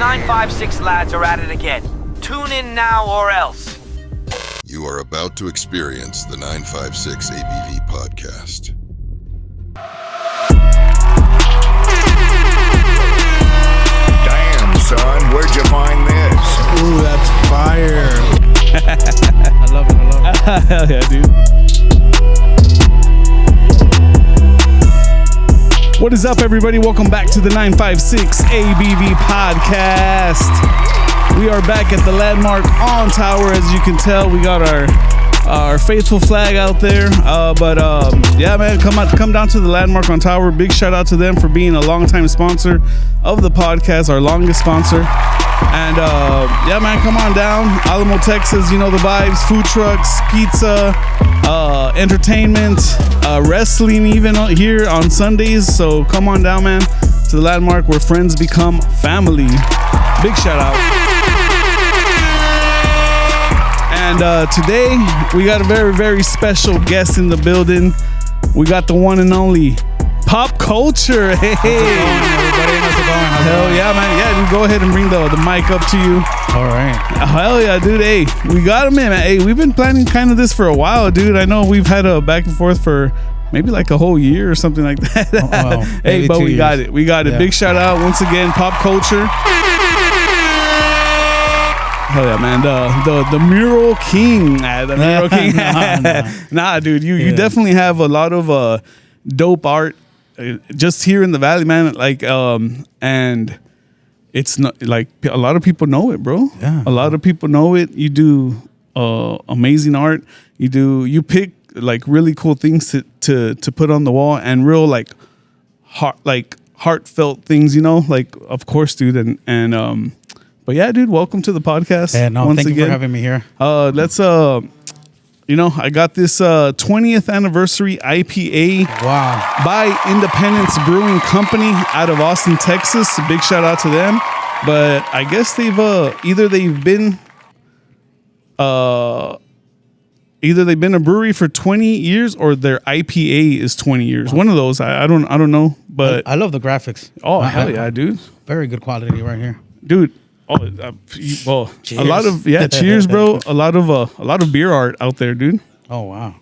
956 lads are at it again. Tune in now or else. You are about to experience the 956 ABV podcast. Damn, son, where'd you find this? Ooh, that's fire. I love it. Hell yeah, dude. What is up, everybody? Welcome back to the 956 ABV podcast. We are back at the Landmark on Tower. As you can tell, we got our faithful flag out there. Yeah, man, come down to the Landmark on Tower. Big shout out to them for being a longtime sponsor of the podcast, our longest sponsor. And yeah, man, come on down. Alamo, Texas, you know the vibes. Food trucks, pizza, entertainment, wrestling even here on Sundays. So come on down, man, to the Landmark where friends become family. Big shout out. And today we got a very, very special guest in the building. We got the one and only Pop Culture. Hey, How's it going? hell yeah, man. Yeah, dude, go ahead and bring the mic up to you. All right. Hell yeah, dude. Hey, we got him in, man. Hey, we've been planning kind of this for a while, dude. I know we've had a back and forth for maybe like a whole year or something like that. Hey, but we got it. We got it. Yeah. Big shout out once again, Pop Culture. Hell yeah, man. The mural king. The mural king. Nah, dude. You definitely have a lot of dope art just here in the valley, man. Like and it's not like a lot of people know it, bro. Yeah. A lot of people know it. You do amazing art. You pick like really cool things to put on the wall and real like heartfelt things, you know, like of course, dude. And but yeah, dude, welcome to the podcast. Yeah, no, thank you for having me here. Let's you know, I got this 20th anniversary IPA Wow. by Independence Brewing Company out of Austin, Texas. A big shout out to them. But I guess they've either they've been a brewery for 20 years or their IPA is 20 years. One of those. I don't know, but I love the graphics. oh hell yeah, dude. Very good quality right here. Dude. Oh, well, Cheers. a lot of cheers, bro. A lot of beer art out there, dude. Oh, wow.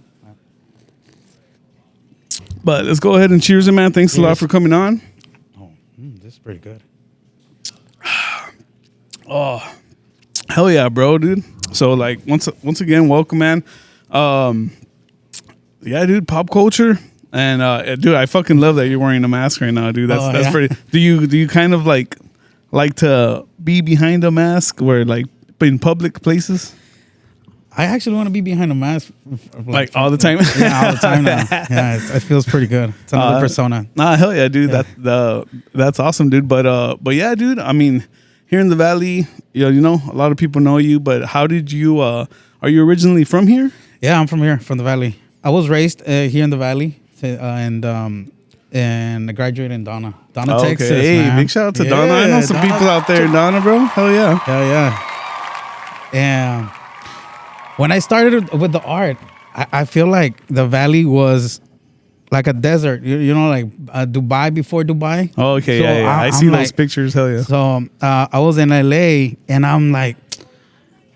But let's go ahead and cheers it, man. Thanks a lot Cheers. for coming on. Oh, this is pretty good. Oh, hell yeah, bro, dude. So like once again, welcome, man. Yeah, dude, Pop Culture. And dude, I fucking love that you're wearing a mask right now, dude. That's yeah? pretty. Do you kind of like to be behind a mask where like in public places? I actually want to be behind a mask. Like all the time? Yeah, all the time now. Yeah, it feels pretty good. It's another persona. Nah, hell yeah, dude. Yeah. That's awesome, dude. But yeah, dude, I mean, here in the Valley, you know, a lot of people know you, but how did you, are you originally from here? Yeah, I'm from here, from the Valley. I was raised here in the Valley, and I graduated in Donna, Texas. Hey, man. big shout out to Donna. I know some Donna. people out there in Donna, bro. Hell yeah. And when I started with the art, I feel like the Valley was like a desert. You know, like Dubai before Dubai. Oh, okay, So yeah. I see those pictures. Hell yeah. So I was in LA, and I'm like,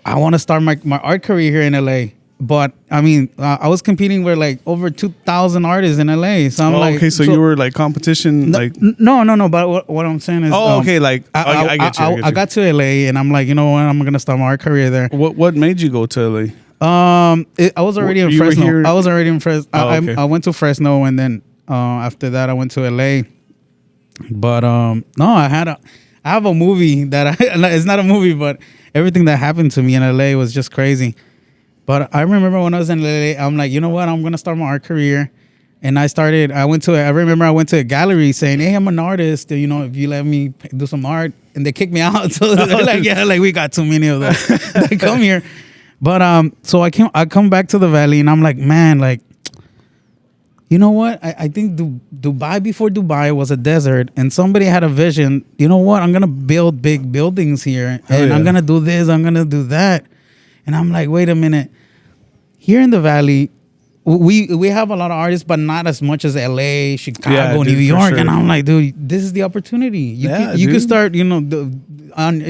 I want to start my art career here in LA. But I mean, I was competing with like over 2,000 artists in LA. So I'm like, okay. So you were like competition, no, like. No. But what I'm saying is, Oh, okay. Like I get you. I got to LA, and I'm like, you know what? I'm gonna start my art career there. What made you go to LA? I was already in You were Fresno. here- I was already in Fresno. Oh, okay. I went to Fresno, and then after that, I went to LA. But no, I have a movie that it's not a movie, but everything that happened to me in LA was just crazy. But I remember when I was in LA, I'm like, you know what? I'm gonna start my art career. And I remember I went to a gallery saying, hey, I'm an artist. You know, if you let me do some art. And they kicked me out. So they're like, yeah, like we got too many of those that come here. But so I come back to the Valley, and I'm like, man, like, you know what? I think Dubai before Dubai was a desert, and somebody had a vision. You know what? I'm gonna build big buildings here, and I'm gonna do this. I'm gonna do that. And I'm like, wait a minute. Here in the Valley, we have a lot of artists, but not as much as LA, Chicago, New York. Sure. And I'm like, dude, this is the opportunity. You can start, you know, on.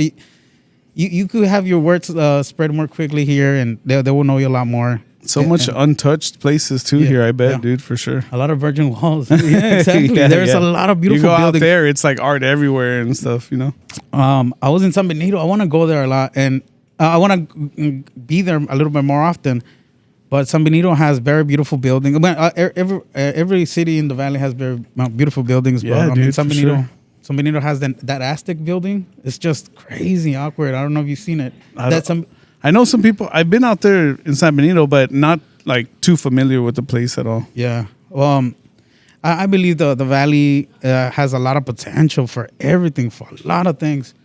You could have your words spread more quickly here, and they will know you a lot more. So much untouched places too here, I bet, yeah. dude, for sure. A lot of virgin walls. Yeah, exactly. There's a lot of beautiful buildings. You go buildings. out there, it's like art everywhere and stuff, you know? I was in San Benito. I want to go there a lot, and I want to be there a little bit more often. But San Benito has very beautiful buildings. Every city in the valley has very beautiful buildings. Yeah, but, dude, San for Benito, sure. San Benito has that Aztec building. It's just crazy awkward. I don't know if you've seen it. I know some people. I've been out there in San Benito, but not like too familiar with the place at all. Yeah. I believe the valley has a lot of potential for everything, for a lot of things.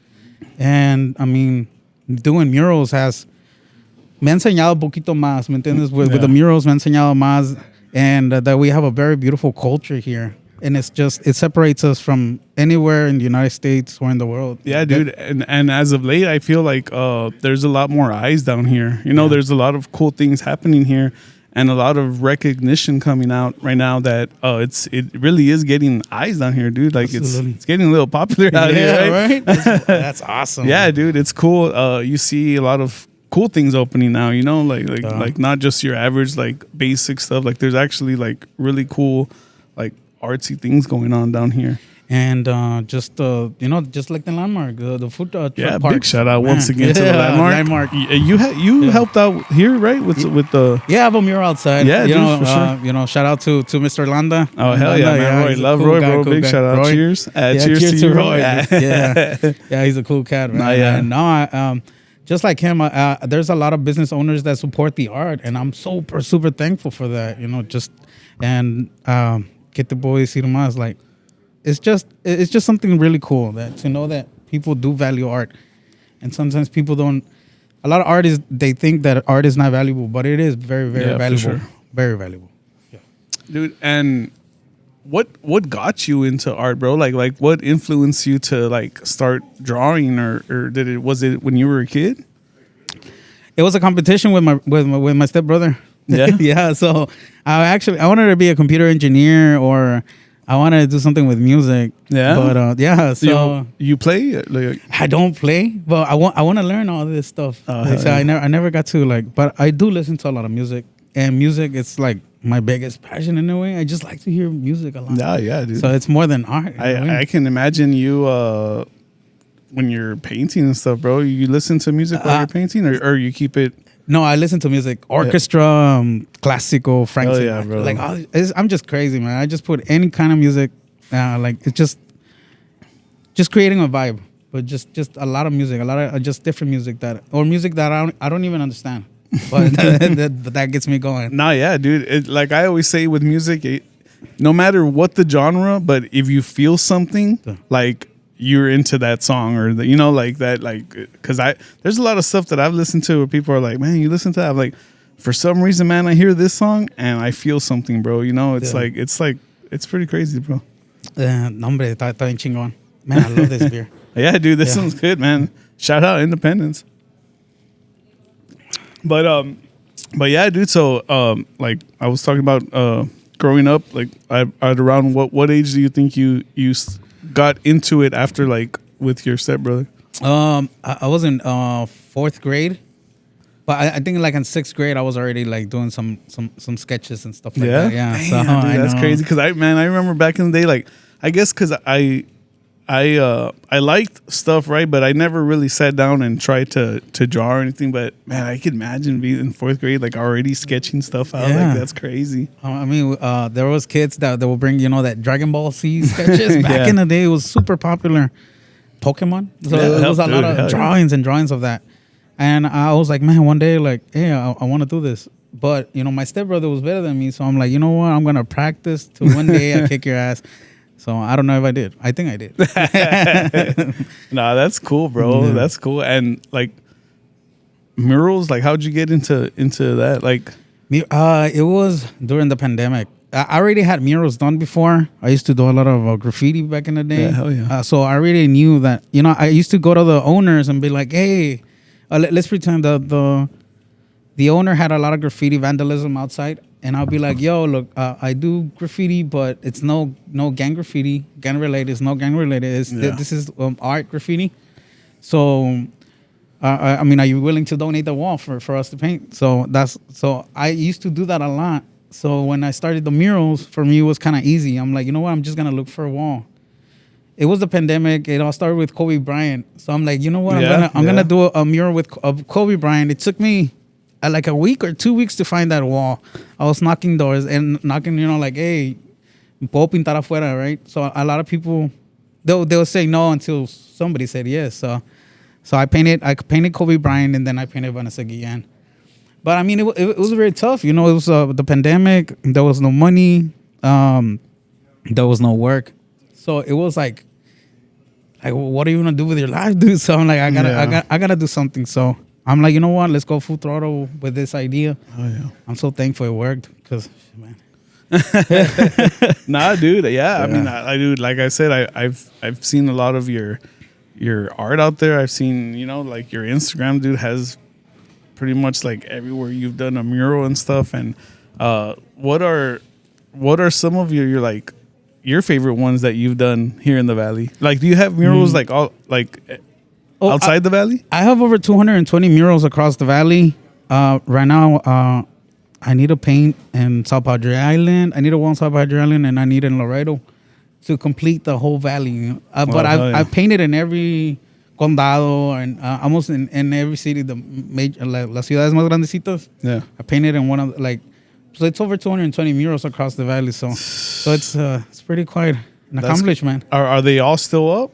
And I mean, doing murals me ha enseñado un poquito más, ¿me entiendes? With the murals, me ha enseñado más. And that we have a very beautiful culture here. And it separates us from anywhere in the United States or in the world. Yeah, dude. And as of late, I feel like there's a lot more eyes down here. You know, there's a lot of cool things happening here and a lot of recognition coming out right now that it really is getting eyes down here, dude. Like it's getting a little popular out here, right? That's awesome. Yeah, dude. It's cool. You see a lot of cool things opening now, you know, like not just your average like basic stuff. Like there's actually like really cool like artsy things going on down here. And just like the landmark, the food truck park. parks. Big shout out once again to the landmark. You helped out here, right? With the I have a mural outside. Yeah, dude, for sure. Shout out to Mr. Landa. Oh hell yeah, man! Roy, love Roy, bro. Big shout out. Roy. Cheers. Cheers to you, Roy. Yeah, he's a cool cat, man. No, just like him, there's a lot of business owners that support the art, and I'm super thankful for that. You know, get the boy see más like. It's just something really cool to know that people do value art, and sometimes people don't. A lot of artists, they think that art is not valuable, but it is very valuable, sure. Very valuable. Yeah, dude. And what got you into art, bro? Like what influenced you to like start drawing, or was it when you were a kid? It was a competition with my stepbrother. Yeah, yeah. So I wanted to be a computer engineer or. I wanted to do something with music. Yeah. But so you play? Like, I don't play, but I want to learn all this stuff. So I never got to but I do listen to a lot of music, and music is like my biggest passion in a way. I just like to hear music a lot. Yeah, dude. So it's more than art. I can imagine you when you're painting and stuff, bro. You listen to music while you're painting, or you keep it. No, I listen to music, orchestra, classical, Frank Sinatra. Yeah, bro. Like I'm just crazy, man. I just put any kind of music, like it's just creating a vibe, but just a lot of music, a lot of just different music that I don't even understand, but that gets me going. Nah, yeah, dude. Like I always say with music, no matter what the genre, but if you feel something, like. You're into that song or because there's a lot of stuff that I've listened to where people are like, man, you listen to that. I'm like, for some reason, man, I hear this song and I feel something, bro. You know, it's it's pretty crazy, bro. Nombre, está bien chingón. Man, I love this beer. Yeah, dude, this one's good, man. Shout out Independence. But yeah, dude. So like I was talking about growing up, like at around what age do you think you got into it after like with your stepbrother? I was in 4th grade, but I think like in 6th grade I was already like doing some sketches and stuff like that. Yeah, damn, so dude, that's crazy. Because I remember back in the day, like I guess because I liked stuff, right? But I never really sat down and tried to draw or anything. But man, I could imagine being in 4th grade, like already sketching stuff out. Like that's crazy. I mean, there was kids that will bring that Dragon Ball Z sketches back in the day. It was super popular. Pokemon. So there was a lot of drawings and drawings of that. And I was like, man, one day, like, hey, I want to do this. But my stepbrother was better than me, so I'm like, you know what? I'm gonna practice till one day I kick your ass. So I don't know if I did. I think I did. Nah, that's cool, bro. Yeah. That's cool. And like murals, like how'd you get into that? Like it was during the pandemic. I already had murals done before. I used to do a lot of graffiti back in the day. Yeah, hell yeah. So I already knew that, I used to go to the owners and be like, hey, let's pretend the owner had a lot of graffiti vandalism outside. And I'll be like, yo, look, I do graffiti, but it's no gang graffiti. Gang related. It's no gang related. This is art graffiti. So, I mean, are you willing to donate the wall for us to paint? So I used to do that a lot. So when I started the murals, for me, it was kind of easy. I'm like, you know what? I'm just going to look for a wall. It was the pandemic. It all started with Kobe Bryant. So I'm like, you know what? I'm gonna do a mural of Kobe Bryant. It took me like a week or 2 weeks to find that wall. I was knocking doors and knocking, like, hey, puedo pintar afuera, right? So a lot of people, they'll say no until somebody said yes. So I painted Kobe Bryant, and then I painted Vanessa Guillen. But I mean, it was very tough. It was the pandemic. There was no money. There was no work. So it was like, what are you gonna do with your life, dude? So I'm like, I gotta do something. So I'm like, you know what? Let's go full throttle with this idea. Oh yeah. I'm so thankful it worked, because, man. Nah, dude. Yeah. I mean, I do. Like I said, I've seen a lot of your art out there. I've seen, like your Instagram, dude, has pretty much like everywhere you've done a mural and stuff. And what are some of your favorite ones that you've done here in the Valley? Like, do you have murals outside the Valley? I have over 220 murals across the Valley. Right now, I need to paint in South Padre Island. I need a wall in South Padre Island, and I need in Laredo to complete the whole valley. But I've painted in every condado and almost in every city, the major, las ciudades más grandecitas. Yeah. I painted in one of so it's over 220 murals across the valley. So it's pretty quite an accomplishment. Are they all still up?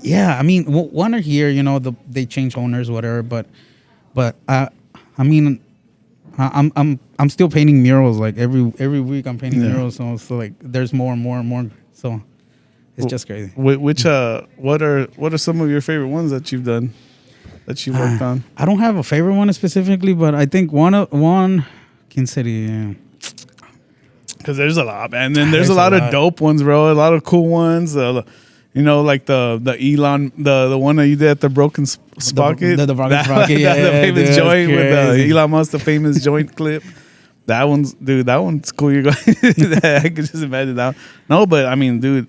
Yeah. I mean, one are here. They change owners, whatever. But I mean, I'm still painting murals. Like every week, I'm painting murals. So like, there's more and more and more. So it's just crazy. What are some of your favorite ones that you've done, that you worked on? I don't have a favorite one specifically, but I think one. ¿Quién sería? Because there's a lot, man. And then there's a lot of dope ones, bro. A lot of cool ones. Like the Elon, the one that you did at the Broken Sprocket. The Broken Sprocket, the famous joint with Elon Musk, the famous joint clip. That one's cool. You're going. I could just imagine that. No, but I mean, dude,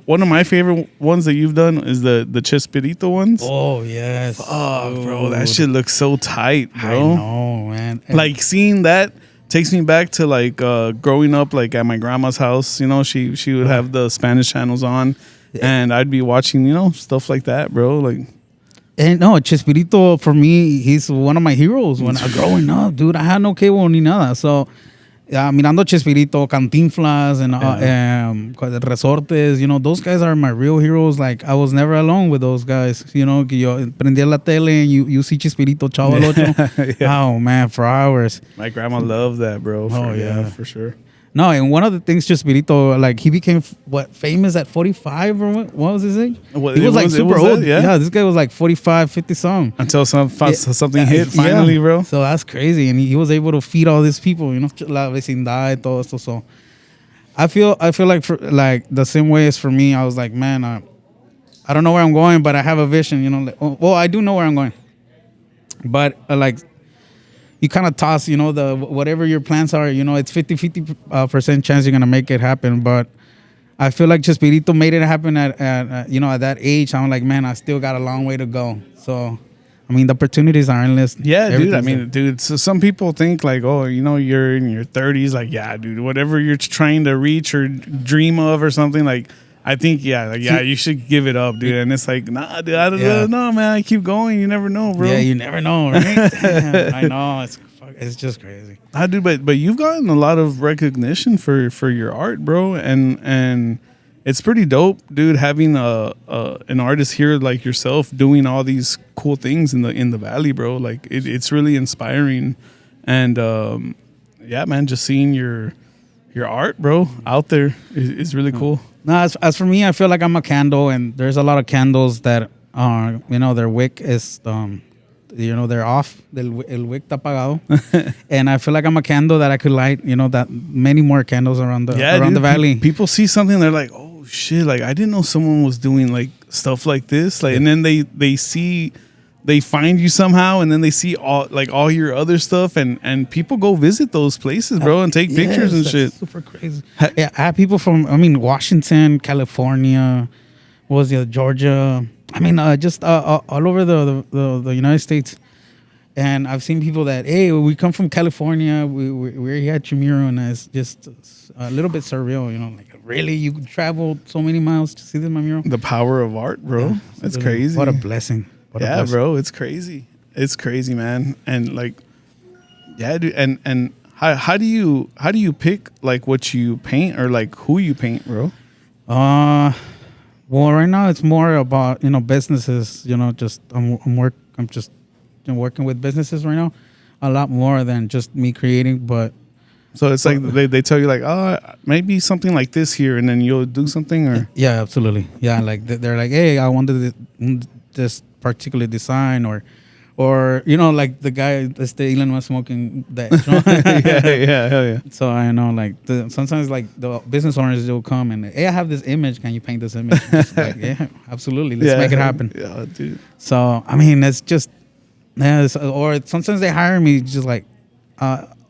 one of my favorite ones that you've done is the Chespirito ones. Oh yes. Oh, bro, that shit looks so tight, bro. I know, man. Like, seeing that takes me back to like growing up, like at my grandma's house. She would have the Spanish channels on, and I'd be watching stuff like that, bro. Like, and no, Chespirito, for me, he's one of my heroes. When growing up, dude, I had no cable ni nada. So, mirando Chespirito, Cantinflas, and Resortes, those guys are my real heroes. Like, I was never alone with those guys. Que yo prendía la tele and you see Chespirito, Chavo el Ocho. Yeah. Oh, man, for hours. My grandma loved that, bro. For sure. No, and one of the things, Chespirito, like, he became famous at 45 or what was his age? He was like super old. Yeah, this guy was like 45, 50 something. Until something hit finally, bro. So that's crazy, and he was able to feed all these people, la vecindad, todo esto. So I feel like the same way as for me. I was like, man, I don't know where I'm going, but I have a vision. Well, I do know where I'm going, but you kind of toss, the whatever your plans are, it's 50% chance you're gonna make it happen. But I feel like Chespirito made it happen at that age. I'm like, man, I still got a long way to go. So, I mean, the opportunities are endless. Yeah, dude. I mean, dude. So some people think like, oh, you're in your 30s. Like, yeah, dude. Whatever you're trying to reach or dream of or something, like, I think, you should give it up, dude. And it's like, nah, dude, I don't know, man. I keep going. You never know, bro. Yeah, you never know, right? Damn, I know. It's just crazy. I do, but you've gotten a lot of recognition for your art, bro. And it's pretty dope, dude, having an artist here like yourself doing all these cool things in the Valley, bro. Like, it's really inspiring. And, yeah, man, just seeing your art, bro, out there is really cool. No, as for me, I feel like I'm a candle, and there's a lot of candles that are, their wick is, they're off. El wick está apagado. And I feel like I'm a candle that I could light, that many more candles around the valley. People see something, they're like, oh shit, like, I didn't know someone was doing like stuff like this. Like, and then they find you somehow, and then they see all your other stuff, and people go visit those places, bro, and take pictures and shit. Super crazy. Yeah, I have people from, Washington, California, Georgia, I mean, just all over the United States. And I've seen people that, hey, we come from California. We're here at your mural, and it's just a little bit surreal, you know. Like, really, you traveled so many miles to see this my mural? The power of art, bro. Yeah, That's crazy. What a blessing. What a Yeah, blessing. bro. It's crazy. It's crazy, man. And like, yeah, dude. And how do you pick like what you paint or like who you paint, bro? Well, right now it's more about, you know, businesses. You know, just I'm just working with businesses right now, a lot more than just me creating. But So it's like they tell you like, oh, maybe something like this here, and then you'll do something, or yeah, absolutely, yeah. Like they're like, hey, I wanted this particular design, or you know, like the guy that's the Elon Musk smoking that. yeah, hell yeah. So I know, like sometimes like the business owners will come and, hey, I have this image. Can you paint this image? Just like, yeah, absolutely. Let's make it happen. Yeah, dude. So I mean, it's just yeah. Or sometimes they hire me just like,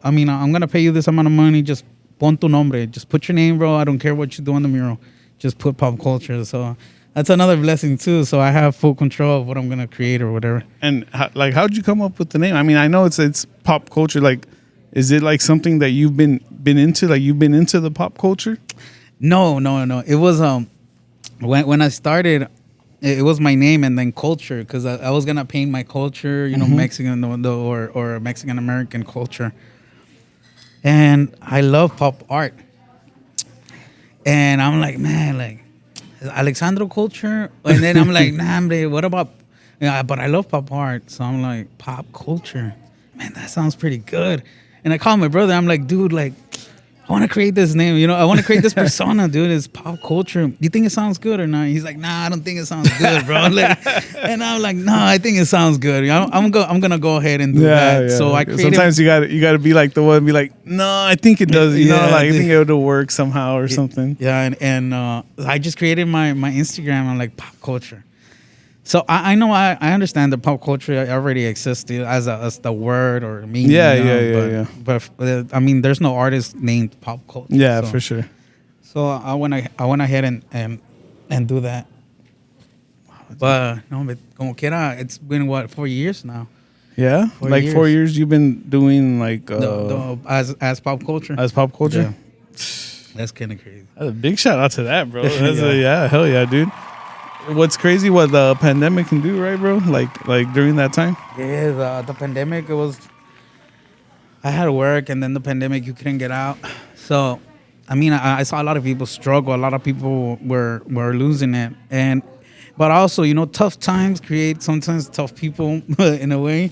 I mean, I'm gonna pay you this amount of money. Just pon tu nombre. Just put your name, bro. I don't care what you do on the mural. Just put pop culture. So that's another blessing too. So I have full control of what I'm gonna create or whatever. And how'd you come up with the name? I mean, I know it's pop culture. Like, is it like something that you've been into? Like, you've been into the pop culture? No. It was when I started, it was my name and then culture, because I was gonna paint my culture, you know, Mexican or Mexican American culture. And I love pop art. And I'm like, man, like Alexandro culture. And then I'm like, nah, hombre, what about? Yeah, but I love pop art, so I'm like, pop culture. Man, that sounds pretty good. And I called my brother. I'm like, dude, like, I want to create this name. You know, I want to create this persona, dude. It's pop culture. You think it sounds good or not? He's like, nah, I don't think it sounds good, bro. Like, and I'm like, no, I think it sounds good. I'm gonna go ahead and do that. Yeah. So I created. Sometimes you gotta be like the one and be like, no, I think it does. You know, like I think it'll work somehow or something. Yeah, and I just created my Instagram on like pop culture. So I know I understand that pop culture already existed as the word or meaning. Yeah. But I mean, there's no artist named pop culture. Yeah, so. for sure. So I went ahead and do that. But no, but como quiera, it's been what, 4 years now. Yeah, 4 years you've been doing like as pop culture. as pop culture. Yeah. That's kind of crazy. That's a big shout out to that, bro. That's hell yeah, dude. What's crazy what the pandemic can do, right, bro? Like during that time. Yeah, the pandemic, it was. I had to work, and then the pandemic, you couldn't get out. So, I mean, I saw a lot of people struggle. A lot of people were losing it, but also, you know, tough times create sometimes tough people in a way.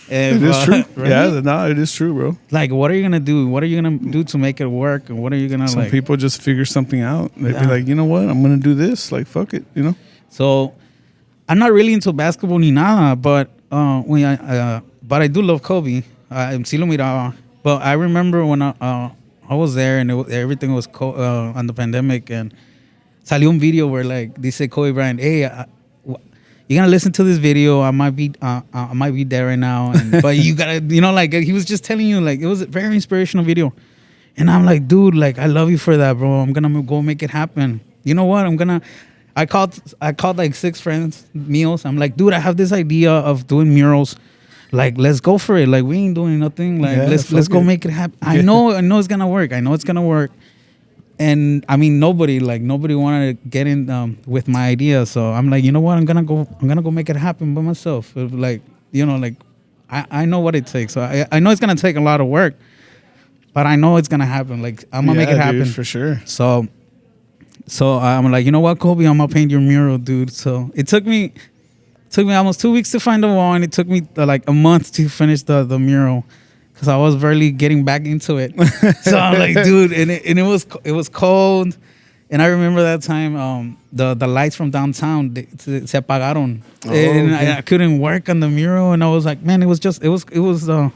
It is true. Right? Yeah, no, it is true, bro. Like, what are you gonna do? What are you gonna do to make it work? And what are you gonna Some people just figure something out. They'd be like, you know what? I'm gonna do this. Like, fuck it, you know. So, I'm not really into basketball ni nada, but but I do love Kobe. Sí lo miraba. But I remember when I was there and everything was on the pandemic, and salió un video where like they say Kobe Bryant, hey, you're gonna listen to this video. I might be there right now, but you gotta, you know, like he was just telling you, like it was a very inspirational video, and I'm like, dude, like I love you for that, bro. I'm gonna go make it happen. You know what? I called like 6 friends, meals. I'm like, dude, I have this idea of doing murals. Like, let's go for it. Like, we ain't doing nothing. Like, let's go make it happen. I know it's gonna work. And I mean, nobody wanted to get in with my idea. So I'm like, you know what? I'm gonna go make it happen by myself. Like, you know, like I know what it takes. So I know it's gonna take a lot of work, but I know it's gonna happen. Like, I'm gonna make it happen, dude, for sure. So I'm like, you know what, Kobe, I'm gonna paint your mural, dude. So it took me almost 2 weeks to find the wall, and it took me like a month to finish the mural, because I was barely getting back into it. So I'm like, dude, and it was cold, and I remember that time the lights from downtown se apagaron, and I couldn't work on the mural, and I was like, man, it was a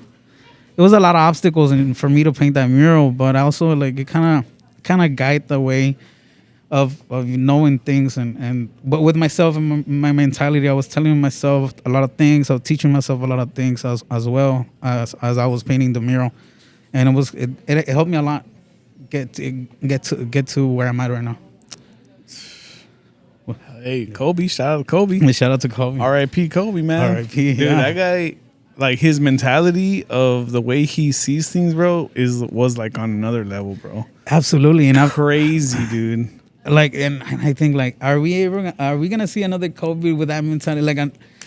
lot of obstacles for me to paint that mural, but also like it kind of guide the way of knowing things, but with myself and my mentality, I was telling myself a lot of things. I was teaching myself a lot of things as well as I was painting the mural, and it helped me a lot get to where I'm at right now. Hey, Kobe, shout out to Kobe. Shout out to Kobe. R.I.P. Kobe, man. R.I.P., Dude, yeah. that guy, like his mentality of the way he sees things, bro, was like on another level, bro. Absolutely, and Crazy, dude. like, and I think like, are we gonna see another Kobe with that mentality? Like,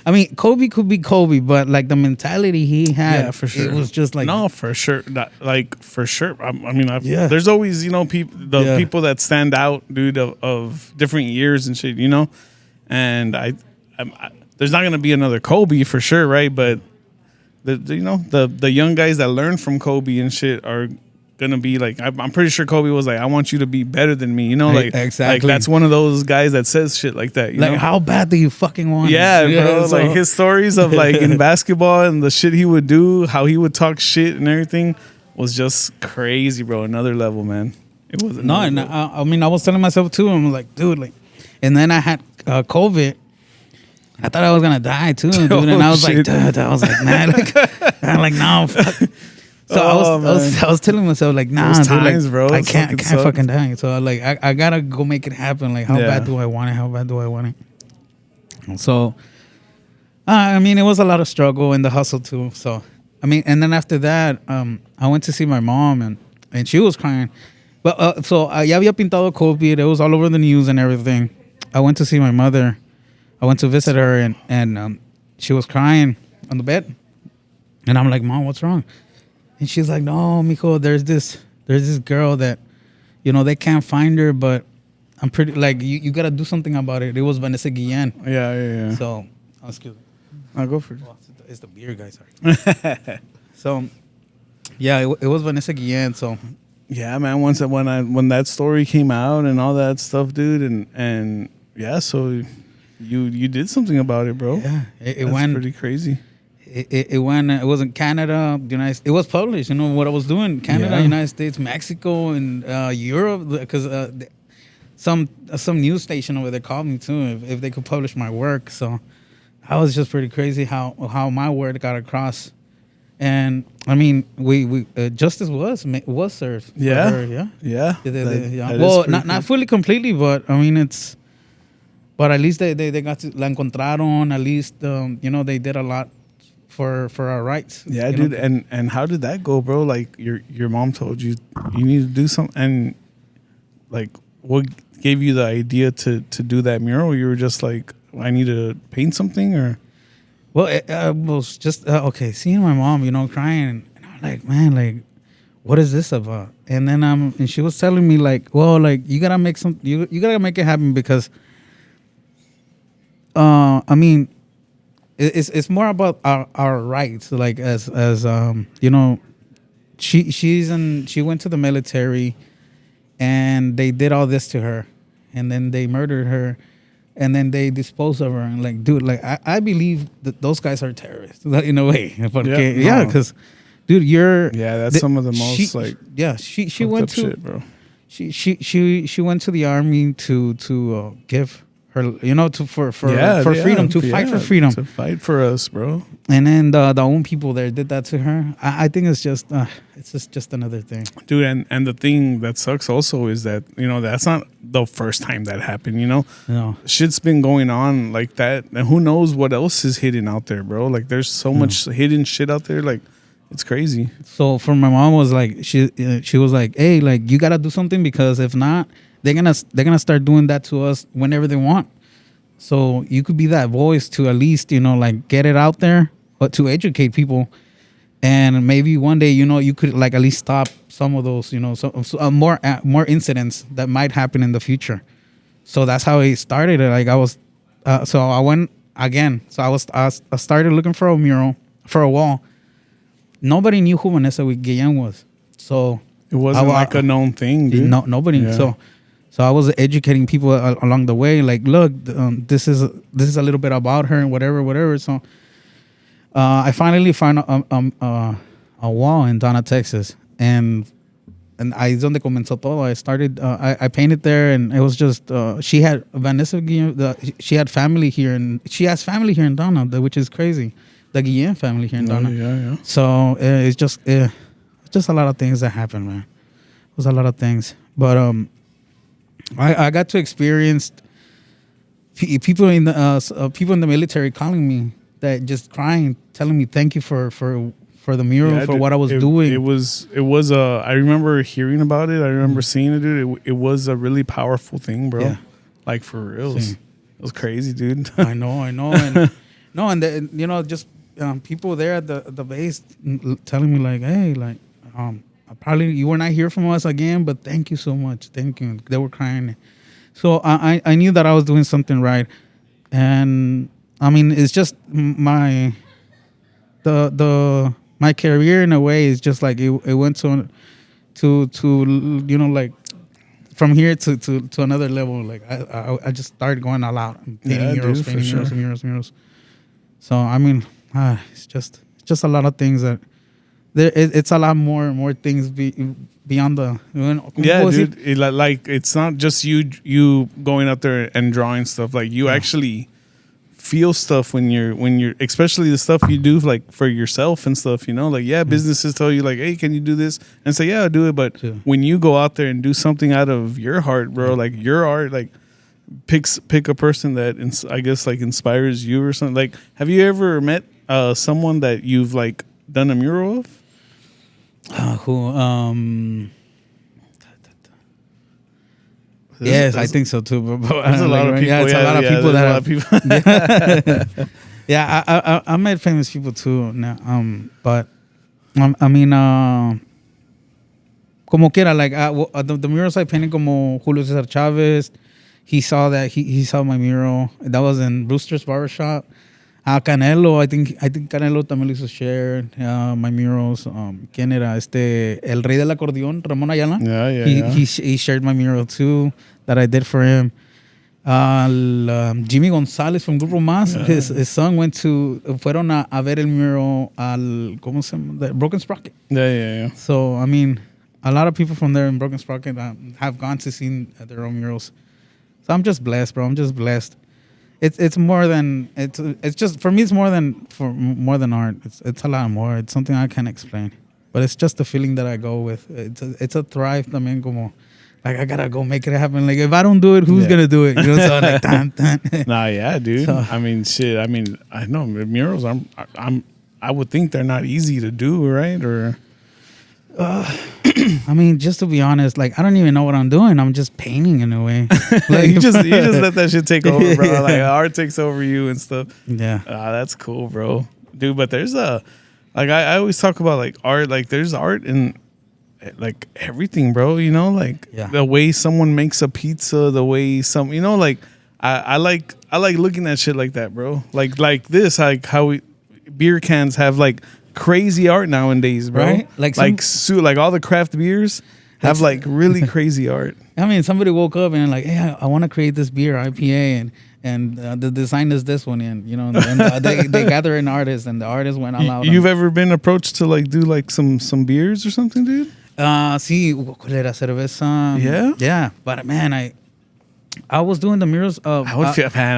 I mean, Kobe could be Kobe, but like the mentality he had, Yeah, for sure. it was just like, no, for sure. For sure. I mean, Yeah. there's always people that stand out, dude, of different years and shit, And I there's not gonna be another Kobe for sure, right? But the young guys that learn from Kobe and shit are gonna be like, I'm pretty sure Kobe was like, I want you to be better than me, like Exactly. Like that's one of those guys that says shit like that, like, how bad do you fucking want? Yeah, it? bro. So- like his stories of like in basketball and the shit he would do, how he would talk shit and everything was just crazy, bro. Another level, man. It was No, and I mean, I was telling myself too. I'm like, dude, like, and then I had COVID. I thought I was gonna die too, dude. And I was like, shit. dude, I was like, man, I'm like, no. Fuck. So I was telling myself like, nah, Those dude, times, like, bro, I it can't fucking fucking die. So I gotta go make it happen. Like, how Yeah. bad do I want it? How bad do I want it? So, I mean, it was a lot of struggle and the hustle too. So, I mean, and then after that, I went to see my mom and she was crying. But so ya había pintado COVID. It was all over the news and everything. I went to see my mother. I went to visit her and she was crying on the bed. And I'm like, Mom, what's wrong? And she's like, no, mijo, there's this girl that, they can't find her, but I'm pretty, like, you got to do something about it. It was Vanessa Guillen. Yeah. So, excuse me. I'll go for it. Well, it's the beer, guys. Sorry. So, yeah, it was Vanessa Guillen. So, Yeah, man. When that story came out and all that stuff, dude, and yeah, so you did something about it, bro. yeah, it That's went pretty crazy. It went. It was in Canada, the United. It was published. What I was doing: Canada, Yeah. United States, Mexico, and Europe. Because some news station over there called me too if they could publish my work. So that was just pretty crazy how my word got across. And I mean, we justice was served. for Yeah. her, yeah. Yeah. Yeah. that Well, is pretty not fully completely, but I mean but at least they got to la encontraron. At least they did a lot for our rights. Yeah, you dude. know? And how did that go, bro? Like your mom told you need to do something, and like what gave you the idea to do that mural? You were just like, I need to paint something, or Well, it was just okay. Seeing my mom, crying, and I'm like, man, like, what is this about? And then and she was telling me like, well, like you gotta make you gotta make it happen because, I mean, it's more about our rights. Like as she went to the military, and they did all this to her, and then they murdered her. And then they dispose of her, and like, dude, like I believe that those guys are terrorists in a way. Yeah, no. Because, dude, that's some of the most she went to shit, bro. she went to the army to give her for freedom, to fight for freedom, to fight for us, bro. and then the own people there did that to her. I think it's just another thing, Dude, and the thing that sucks also is that that's not the first time that happened. No. Shit's been going on like that, and who knows what else is hidden out there, bro. Like there's so much hidden shit out there, like it's crazy. So for my mom was like she was like, hey, like you gotta do something, because if not, they're gonna start doing that to us whenever they want. So you could be that voice to at least like get it out there, but to educate people, and maybe one day you could like at least stop some of those more incidents that might happen in the future. So that's how it started. Like I was, so I went again. So I started looking for a mural for a wall. Nobody knew who Vanessa Guillen was. So It wasn't like a known thing, dude. no, nobody. Yeah. So I was educating people along the way. Like, look, this is a little bit about her and whatever. So I finally found a wall in Donna, Texas, and ahí es donde comenzó todo. I started. I painted there, and it was just she had Vanessa Guillen. She had family here, and she has family here in Donna, which is crazy. The Guillen family here in Donna. Yeah. So it's just a lot of things that happened, man. It was a lot of things, but I got to experience people in the military calling me, that just crying, telling me thank you for the mural, for dude, what I was doing. It was I remember hearing about it. I remember seeing it, dude. It was a really powerful thing, bro. Yeah. Like for reals. Same. It was crazy, dude. I know, and no, and just people there at the base telling me like, hey, like, probably you were not here from us again, but thank you so much, thank you. They were crying, so I knew that I was doing something right, and I mean it's just my my career in a way is just like it went to like from here to another level. Like I just started going all out, painting murals, dude, for murals. So I mean, it's just a lot of things that it's a lot more things beyond the. Dude. Like it's not just you going out there and drawing stuff. Like you actually feel stuff when you're especially the stuff you do like for yourself and stuff, like businesses tell you like, hey, can you do this, and say I'll do it, but when you go out there and do something out of your heart, bro, like your art, like pick a person that I guess like inspires you or something. Like, have you ever met someone that you've like done a mural of? Yes, I think so too. But there's a lot of people. Yeah, it's a lot of people that have. Yeah, I met famous people too. Now, but I mean, como quiera, like the murals I painted, como Julio Cesar Chavez, he saw that he saw my mural. That was in Brewster's Barbershop. Canelo, I think Canelo también hizo share my murals. ¿Quién era? El rey del acordeón, Ramón Ayala. He shared my mural too that I did for him. Jimmy González from Grupo Más, his son fueron a ver el mural al, ¿cómo se llama? The Broken Sprocket. Yeah. So, I mean, a lot of people from there in Broken Sprocket have gone to see their own murals. So I'm just blessed, bro. I'm just blessed. It's more than it's just for me. It's more than art. It's a lot more. It's something I can't explain, but it's just the feeling that I go with. It's a thrive también, como like I gotta go make it happen. Like if I don't do it, who's gonna do it? So like tan. Nah, yeah, dude. So, I mean, shit. I mean, I know murals. I would think they're not easy to do, right? Or I mean, just to be honest, like I don't even know what I'm doing. I'm just painting in a way. Like you just let that shit take over, bro. Yeah. Like art takes over you and stuff. Yeah. That's cool, bro. Dude, but there's I always talk about like art. Like there's art in like everything, bro. Like the way someone makes a pizza, the way like I like looking at shit like that, bro. Like this, like how beer cans have like crazy art nowadays, bro. Right? Like all the craft beers have like really crazy art. I mean, somebody woke up and like, hey, I want to create this beer IPA, and the design is this one, and they gather an artist, and the artist went all out. You've ever been approached to like do like some beers or something, dude? Sí, ¿cuál era? Cerveza. Yeah, but man, I was doing the murals. I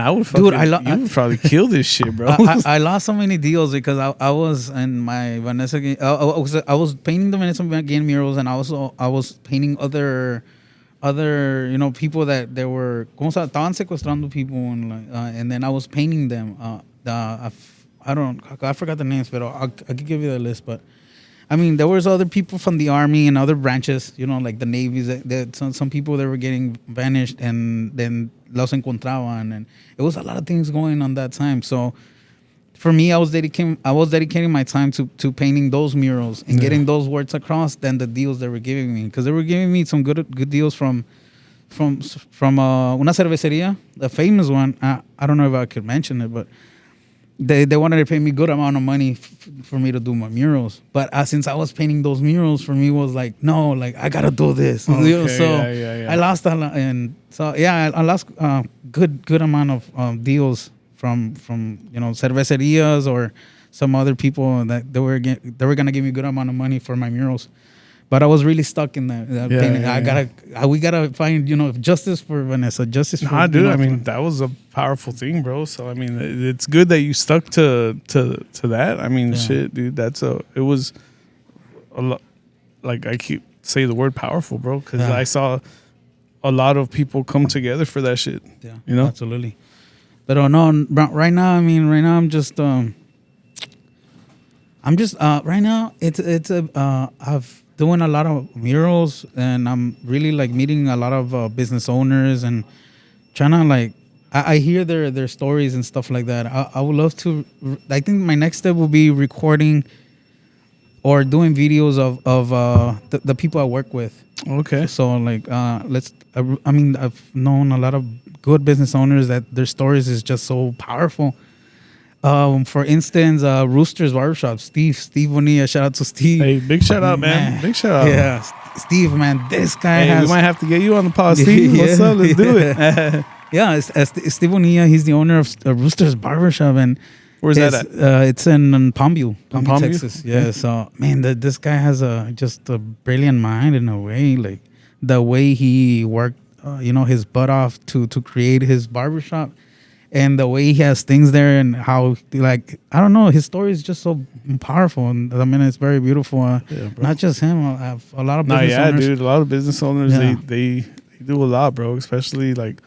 would probably kill this shit, bro. I lost so many deals because I was in my Vanessa. I was painting the Vanessa Again murals, and I was painting other people that they were estaban secuestrando people, and then I was painting them. I forgot the names, but I could give you the list, but. I mean, there was other people from the army and other branches, like the navies. Some people that were getting vanished, and then los encontraban, and it was a lot of things going on that time. So, for me, I was dedicating my time to painting those murals and getting those words across than the deals they were giving me, because they were giving me some good deals from una cervecería, the famous one. I don't know if I could mention it, but. They wanted to pay me good amount of money for me to do my murals, but since I was painting those murals, for me was like, no, like I gotta do this. Okay, so I lost a lot, and so I lost good amount of deals from cervecerias or some other people that they were gonna give me a good amount of money for my murals. But I was really stuck in that painting. We gotta find justice for Vanessa. Justice for dude. I mean, that was a powerful thing, bro. So I mean, it's good that you stuck to that. I mean, shit, dude. It was a lot. Like I keep say the word powerful, bro, because I saw a lot of people come together for that shit. Yeah, absolutely. But no, right now, I mean, right now I'm just right now it's I've doing a lot of murals, and I'm really like meeting a lot of business owners and trying to like I hear their stories and stuff like that. I would love to. I think my next step will be recording or doing videos of the people I work with. Okay. So like I mean, I've known a lot of good business owners that their stories is just so powerful. For instance, Rooster's Barbershop, Steve Bonilla. Shout out to Steve. Hey, big shout out, man. Big shout out. Yeah, Steve, man. This guy Hey, has. we might have to get you on the pod, Steve. Yeah. What's up? Let's do it. Yeah, Steve Bonilla. He's the owner of Rooster's Barbershop, and Where's that at? It's in Palmview, Palmview? Texas. Yeah. So man, this guy has just a brilliant mind in a way. Like the way he worked, his butt off to create his barbershop, and the way he has things there, and how like I don't know, his story is just so powerful. And I mean, it's very beautiful. Yeah, bro. Not just him. I have a lot of No, business yeah, owners. dude. A lot of business owners, Yeah. they do a lot, bro. Especially like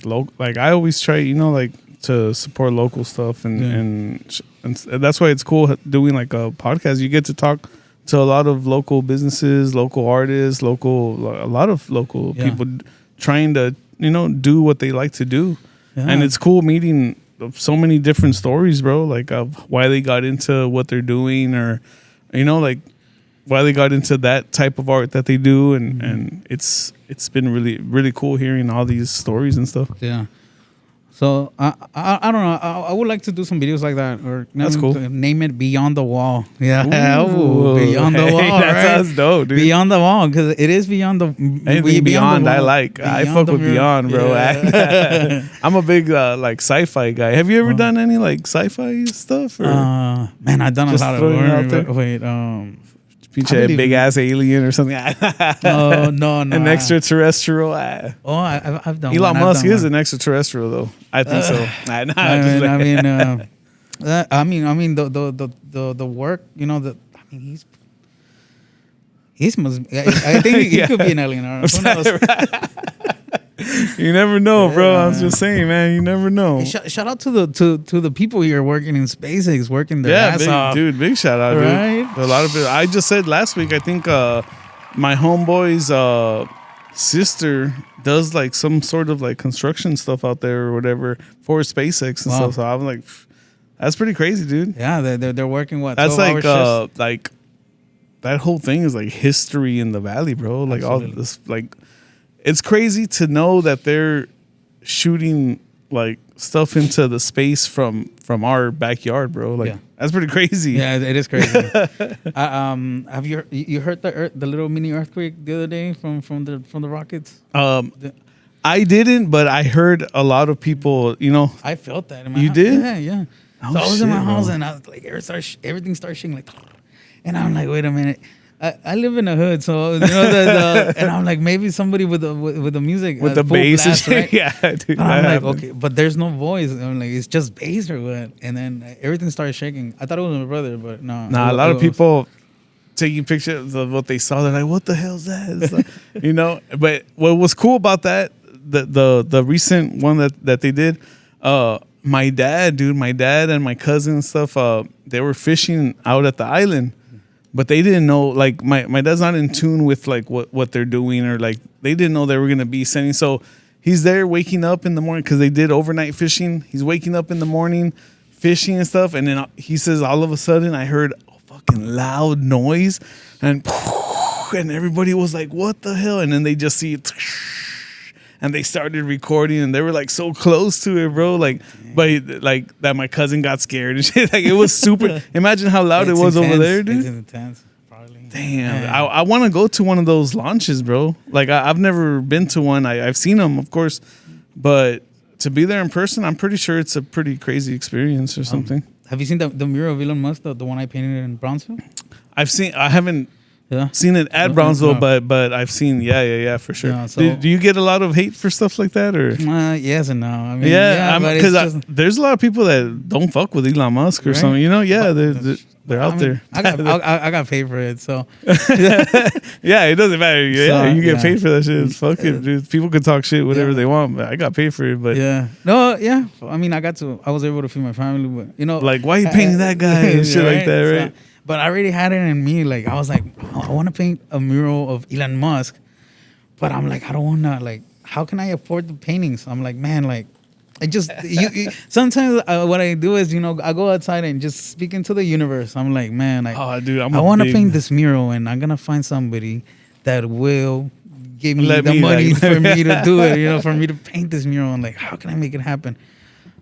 local. Like I always try, like to support local stuff, and that's why it's cool doing like a podcast. You get to talk to a lot of local businesses, local artists, a lot of local Yeah. people trying to do what they like to do, Yeah. and it's cool meeting so many different stories, bro. Like of why they got into what they're doing, or like why they got into that type of art that they do, and it's been really really cool hearing all these stories and stuff. Yeah. So I don't know. I would like to do some videos like that, or That's cool. Name it Beyond the Wall. Yeah, Ooh. Beyond the Hey, Wall. that right? sounds dope, dude. Beyond the Wall, because it is beyond the Anything beyond, the I wall. like. I Beyond fuck the with mirror. Beyond, bro. Yeah. I'm a big like sci-fi guy. Have you ever done any like sci-fi stuff? Or Man, I've done a Just lot of throwing it out there. work. Wait, feature a believe- big ass alien or something? oh no, An extraterrestrial. Oh, I've done. Elon one, I've Musk done is one. an extraterrestrial, though. I think so. Nah, just I like- mean, the work, he's must. I think he Yeah. could be an alien. Or who knows? You never know, bro. Yeah. I was just saying, man. You never know. Hey, shout out to the people here working in SpaceX, working their Yeah, ass big, off. dude. Big shout out, Right? dude. A lot of it. I just said last week. I think my homeboy's sister does like some sort of like construction stuff out there or whatever for SpaceX and Wow. stuff. So I'm like, that's pretty crazy, dude. Yeah, they're working what? That's 12-hour like shifts? like that whole thing is like history in the valley, bro. Like Absolutely. all this, like it's crazy to know that they're shooting like stuff into the space from our backyard, bro. Like Yeah. that's pretty crazy. Yeah, it is crazy. Have you heard the little mini earthquake the other day from the rockets? I didn't, but I heard a lot of people. I felt that. In my You house. did? Yeah. Oh, So I was in my shit, house bro. and I was like, everything started shaking like, and I'm like, wait a minute. I live in the hood, so and I'm like, maybe somebody with the music with the full bass and blast, shit. right? Yeah, dude. And I'm that like, happened. okay, but there's no voice. I'm like, it's just bass or what? And then everything started shaking. I thought it was my brother, but no. Nah, It a lot of was- people taking pictures of what they saw. They're like, "What the hell's that?" It's like, But what was cool about that, the recent one that they did, my dad and my cousin and stuff, they were fishing out at the island, but they didn't know. Like my dad's not in tune with like what they're doing, or like they didn't know they were gonna be sending. So he's there waking up in the morning because they did overnight fishing. He's waking up in the morning, fishing and stuff, and then he says all of a sudden I heard a fucking loud noise, and everybody was like, "What the hell?" And then they just see it, and they started recording, and they were like so close to it, bro. Like, but like that, my cousin got scared and shit. Like it was super. Imagine how loud It's it was over intense. there, dude. It's intense, probably. Damn, Yeah. I want to go to one of those launches, bro. Like I've never been to one. I've seen them, of course, but to be there in person, I'm pretty sure it's a pretty crazy experience or something. Have you seen the mural of Elon Musk, the one I painted in Brownsville? I haven't Yeah. Seen it at Brownsville, but I've seen for sure. Yeah, so- do you get a lot of hate for stuff like that or? Yes and no. I mean, but because it's just, there's a lot of people that don't fuck with Elon Musk or Right? something. You know, they're out there. I got paid for it, so Yeah, it doesn't matter. Yeah, So, you get yeah. paid for that shit. Fuck it, dude. People can talk shit whatever they want, but I got paid for it. But yeah. No, yeah. I mean, I was able to feed my family, but you know, like, why you painting that guy and shit like that, right? So, but I already had it in me. Like, I was like, I want to paint a mural of Elon Musk, but I'm like, I don't want to. Like, how can I afford the paintings? I'm like, man, like, I just sometimes what I do is, you know, I go outside and just speak into the universe. I'm like, man, like, Oh, dude, I want to paint this mural, and I'm gonna find somebody that will give me the money for me to do it. You know, for me to paint this mural. And like, how can I make it happen?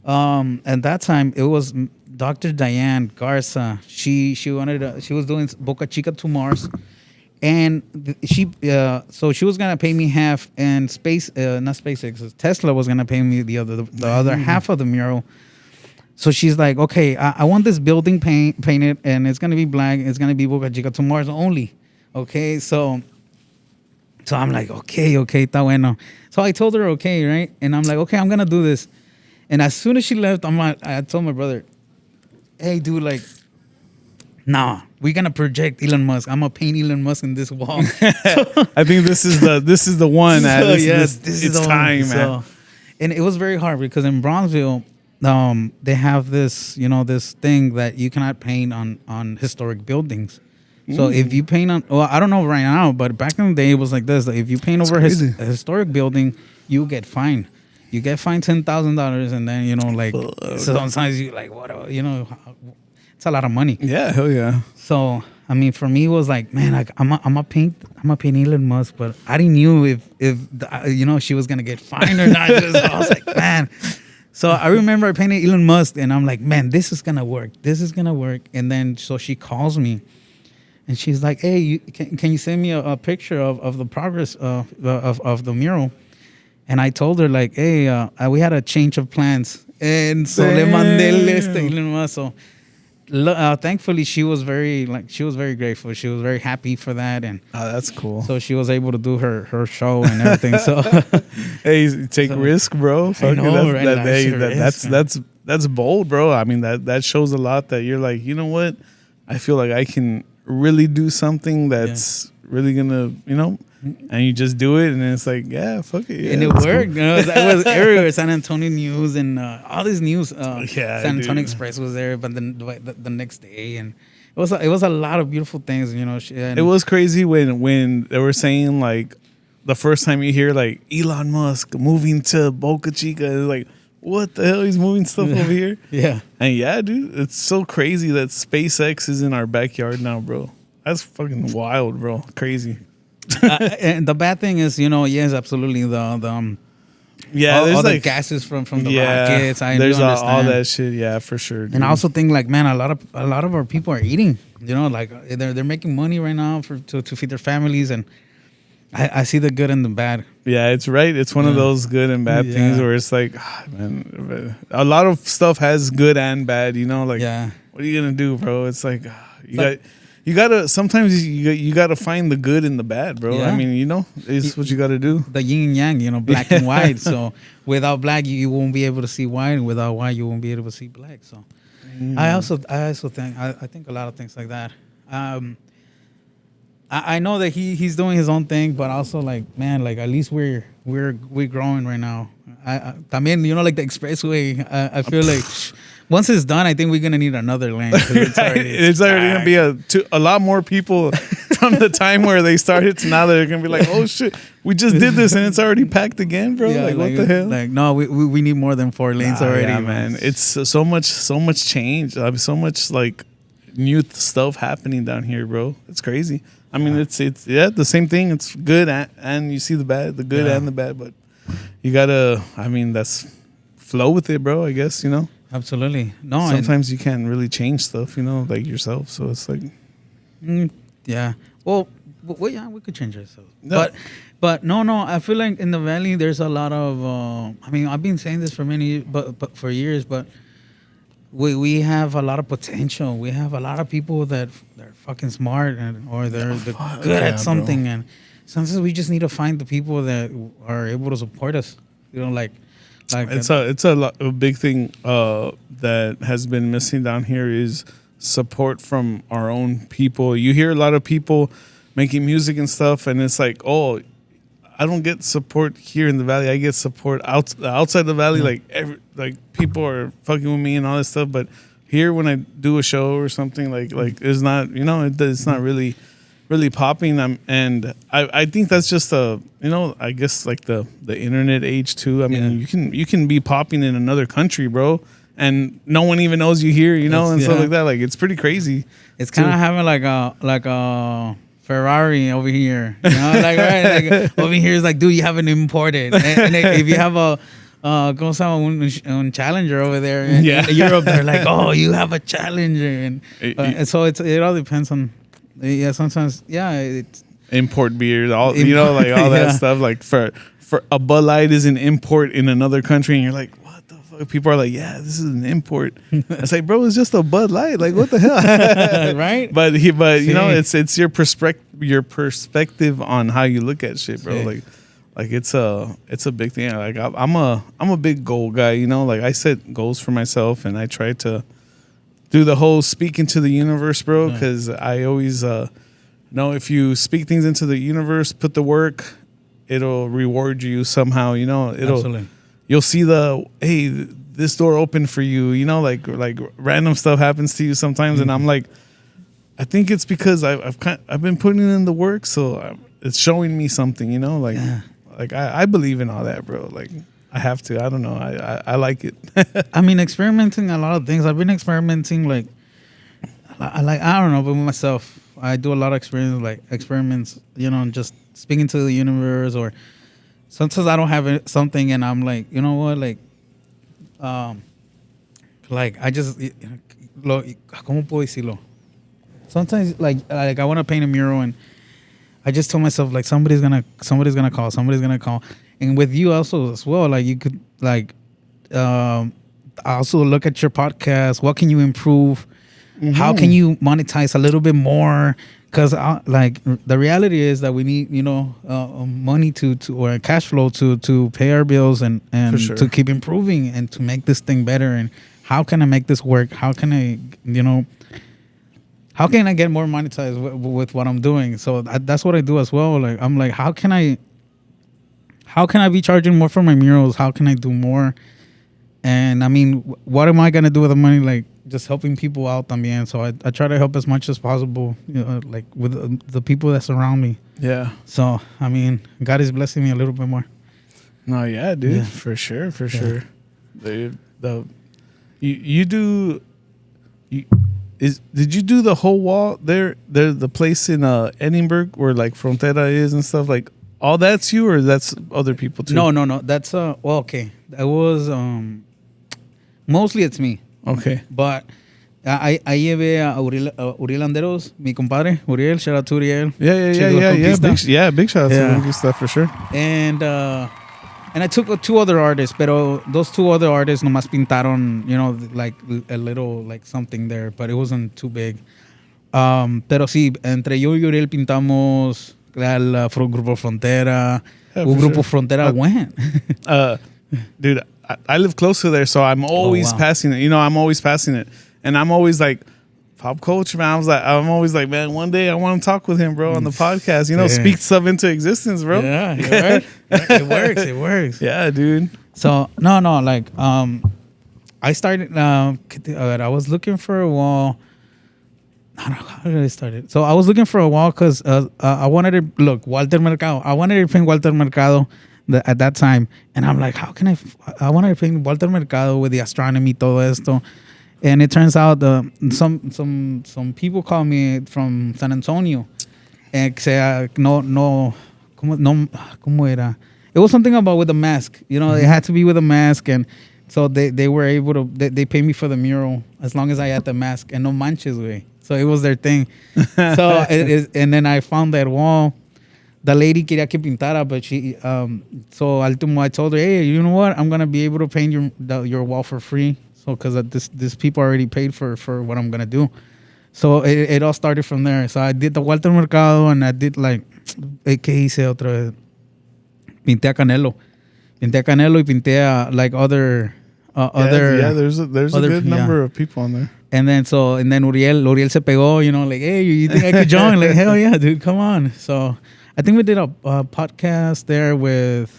At that time, it was Dr. Diane Garza. She was doing Boca Chica to Mars, and she was gonna pay me half, and not SpaceX, Tesla was gonna pay me the other half of the mural. So she's like, okay, I want this building painted, and it's gonna be black. It's gonna be Boca Chica to Mars only. Okay, so I'm like, okay, está bueno. So I told her okay, right? And I'm like, okay, I'm gonna do this. And as soon as she left, I told my brother, hey, dude, like, nah, we're gonna project Elon Musk. I'm gonna paint Elon Musk in this wall. I think this is the one. This is it's the time, one. man. And it was very hard because in Bronzeville, they have this, you know, this thing that you cannot paint on historic buildings. So if you paint on, well, I don't know right now, but back in the day, it was like this. Like, if you paint over a historic building, you get fined. You get fined $10,000, and then, you know, like, sometimes you like, what, you know, it's a lot of money. Yeah, hell yeah. So I mean, for me, it was like, man, like, I'm a paint Elon Musk, but I didn't know if you know, she was gonna get fined or not. I was like, man. So I remember I painted Elon Musk, and I'm like, man, this is gonna work. This is gonna work. And then so she calls me, and she's like, hey, can you send me a picture of the progress of the mural? And I told her, like, hey, we had a change of plans, and so le mandé Elon Musk. So thankfully, she was very grateful. She was very happy for that, and that's cool. So she was able to do her show and everything. So hey, take risk, bro. I know, that's bold, bro. I mean, that shows a lot that you're like, you know what? I feel like I can really do something that's really gonna, you know. And you just do it, and it's like, yeah, fuck it. Yeah, and it worked. Cool. You know, it was everywhere. San Antonio News and all these news. San Antonio Express was there, but then the next day, and it was a lot of beautiful things. You know, it was crazy when they were saying, like, the first time you hear like Elon Musk moving to Boca Chica, it's like, what the hell? He's moving stuff over here. Yeah, and yeah, dude, it's so crazy that SpaceX is in our backyard now, bro. That's fucking wild, bro. Crazy. And the bad thing is, you know, yes, absolutely, the there's all like the gases from the rockets. There's all that shit, yeah, for sure. Dude. And I also think, like, man, a lot of our people are eating. You know, like they're making money right now to feed their families, and I see the good and the bad. Yeah, it's right. It's one of those good and bad things where it's like, man, a lot of stuff has good and bad. You know, like, what are you gonna do, bro? It's like you gotta sometimes you gotta find the good in the bad, bro. Yeah. I mean, you know, it's what you gotta do. The yin and yang, you know, black and white. So without black, you won't be able to see white, and without white, you won't be able to see black. So I also think I think a lot of things like that. I know that he's doing his own thing, but also, like, man, like, at least we're growing right now. I mean, you know, like the expressway. I feel like once it's done, I think we're gonna need another lane. It's already gonna be a lot more people from the time where they started to now. They're gonna be like, oh shit, we just did this and it's already packed again, bro. Yeah, like what the hell? Like, no, we need more than 4 lanes already, yeah, man. It's so much change. So much like new stuff happening down here, bro. It's crazy. I mean, it's the same thing. It's good and you see the bad, the good and the bad, but you gotta. I mean, that's flow with it, bro. I guess, you know. Absolutely. No. Sometimes you can't really change stuff, you know, like yourself. So it's like, yeah. Well, yeah, we could change ourselves. No. But no. I feel like in the valley, there's a lot of. I mean, I've been saying this for many, but for years. But we have a lot of potential. We have a lot of people that they're fucking smart or they're good yeah, at something, and sometimes we just need to find the people that are able to support us. You know, like a big thing that has been missing down here is support from our own people. You hear a lot of people making music and stuff, and it's like, oh, I don't get support here in the valley. I get support outside the valley. Like people are fucking with me and all this stuff. But here, when I do a show or something, like it's not, it's not really popping. And I think that's just I guess like the internet age too. I mean, you can be popping in another country, bro, and no one even knows you here, and stuff like that. Like it's pretty crazy. It's kind of having like a Ferrari over here, right? Over here is like, dude, you haven't imported. And if you have a un Challenger over there in Europe, they're like, oh, you have a Challenger, and so it all depends on. Yeah, sometimes it's import beer, all all that stuff. Like for a Bud Light is an import in another country, and you're like, what the fuck? People are like, yeah, this is an import. I say, bro, it's just a Bud Light. Like, what the hell? Right? But it's your perspective on how you look at shit, bro. Like it's a big thing. Like I'm a big goal guy. Like I set goals for myself, and I try to do the whole speak into the universe, bro, because I always know if you speak things into the universe, put the work, it'll reward you somehow. Absolutely. You'll see this door open for you. Like random stuff happens to you sometimes, and I'm like, I think it's because I've been putting in the work, so it's showing me something. Like I believe in all that, bro. Like. I have to. I don't know. I like it. I mean, experimenting a lot of things. I've been experimenting I don't know, but with myself, I do a lot of experiments. Just speaking to the universe, or sometimes I don't have something, and I'm like, you know what, I just, ¿cómo puedo decirlo? Sometimes like I want to paint a mural, and I just tell myself like somebody's gonna call. And with you also as well, like you could also look at your podcast. What can you improve? Mm-hmm. How can you monetize a little bit more? Because the reality is that we need money to or cash flow to pay our bills and sure. to keep improving and to make this thing better. And how can I make this work? How can I get more monetized with what I'm doing? So that's what I do as well. Like I'm like, how can I be charging more for my murals? How can I do more? And I mean, what am I gonna do with the money? Like just helping people out también. So I try to help as much as possible, like with the people that surround me. Yeah. So I mean, God is blessing me a little bit more. No, yeah, dude, for sure. Did you do the whole wall there? The place in Edinburgh where like Frontera is and stuff like. All that's you, or that's other people too? No. That's okay. That was mostly it's me. Okay. But I llevé a Uriel Anderos, mi compadre Uriel. Shout out to Uriel. Yeah. Big shout out to Conquista for sure. And I took two other artists, pero those two other artists nomás pintaron, like a little like something there, but it wasn't too big. Pero sí, entre yo y Uriel pintamos. Al Grupo Frontera. Grupo Frontera went. Dude, I live close to there, so I'm always passing it. I'm always passing it. And I'm always like, pop culture, man. I'm always like, man, one day I want to talk with him, bro, on the podcast. Speak stuff into existence, bro. Yeah, you're right. It works. Yeah, dude. So, no, like, I started, I was looking for a wall. I don't know, how did I start it? So I was looking for a wall because I wanted to look Walter Mercado. I wanted to paint Walter Mercado at that time, and I'm like, how can I wanted to paint Walter Mercado with the astronomy, todo esto, and it turns out some people call me from San Antonio, and say ¿cómo era? It was something about with a mask. It had to be with a mask, and so they were able to they paid me for the mural as long as I had the mask and no manches, way. So it was their thing. So and then I found that wall. The lady quería que pintara, but she so ultimo I told her, hey, you know what? I'm gonna be able to paint your wall for free. So because this people already paid for what I'm gonna do. So it all started from there. So I did the Walter Mercado, and I did like, ¿qué hice otra vez? Pinté a Canelo y pinté a like other there's a other- good yeah. number of people on there. And then Uriel se pegó, like, hey, you think I could join? Like, hell yeah, dude, come on. So I think we did a podcast there with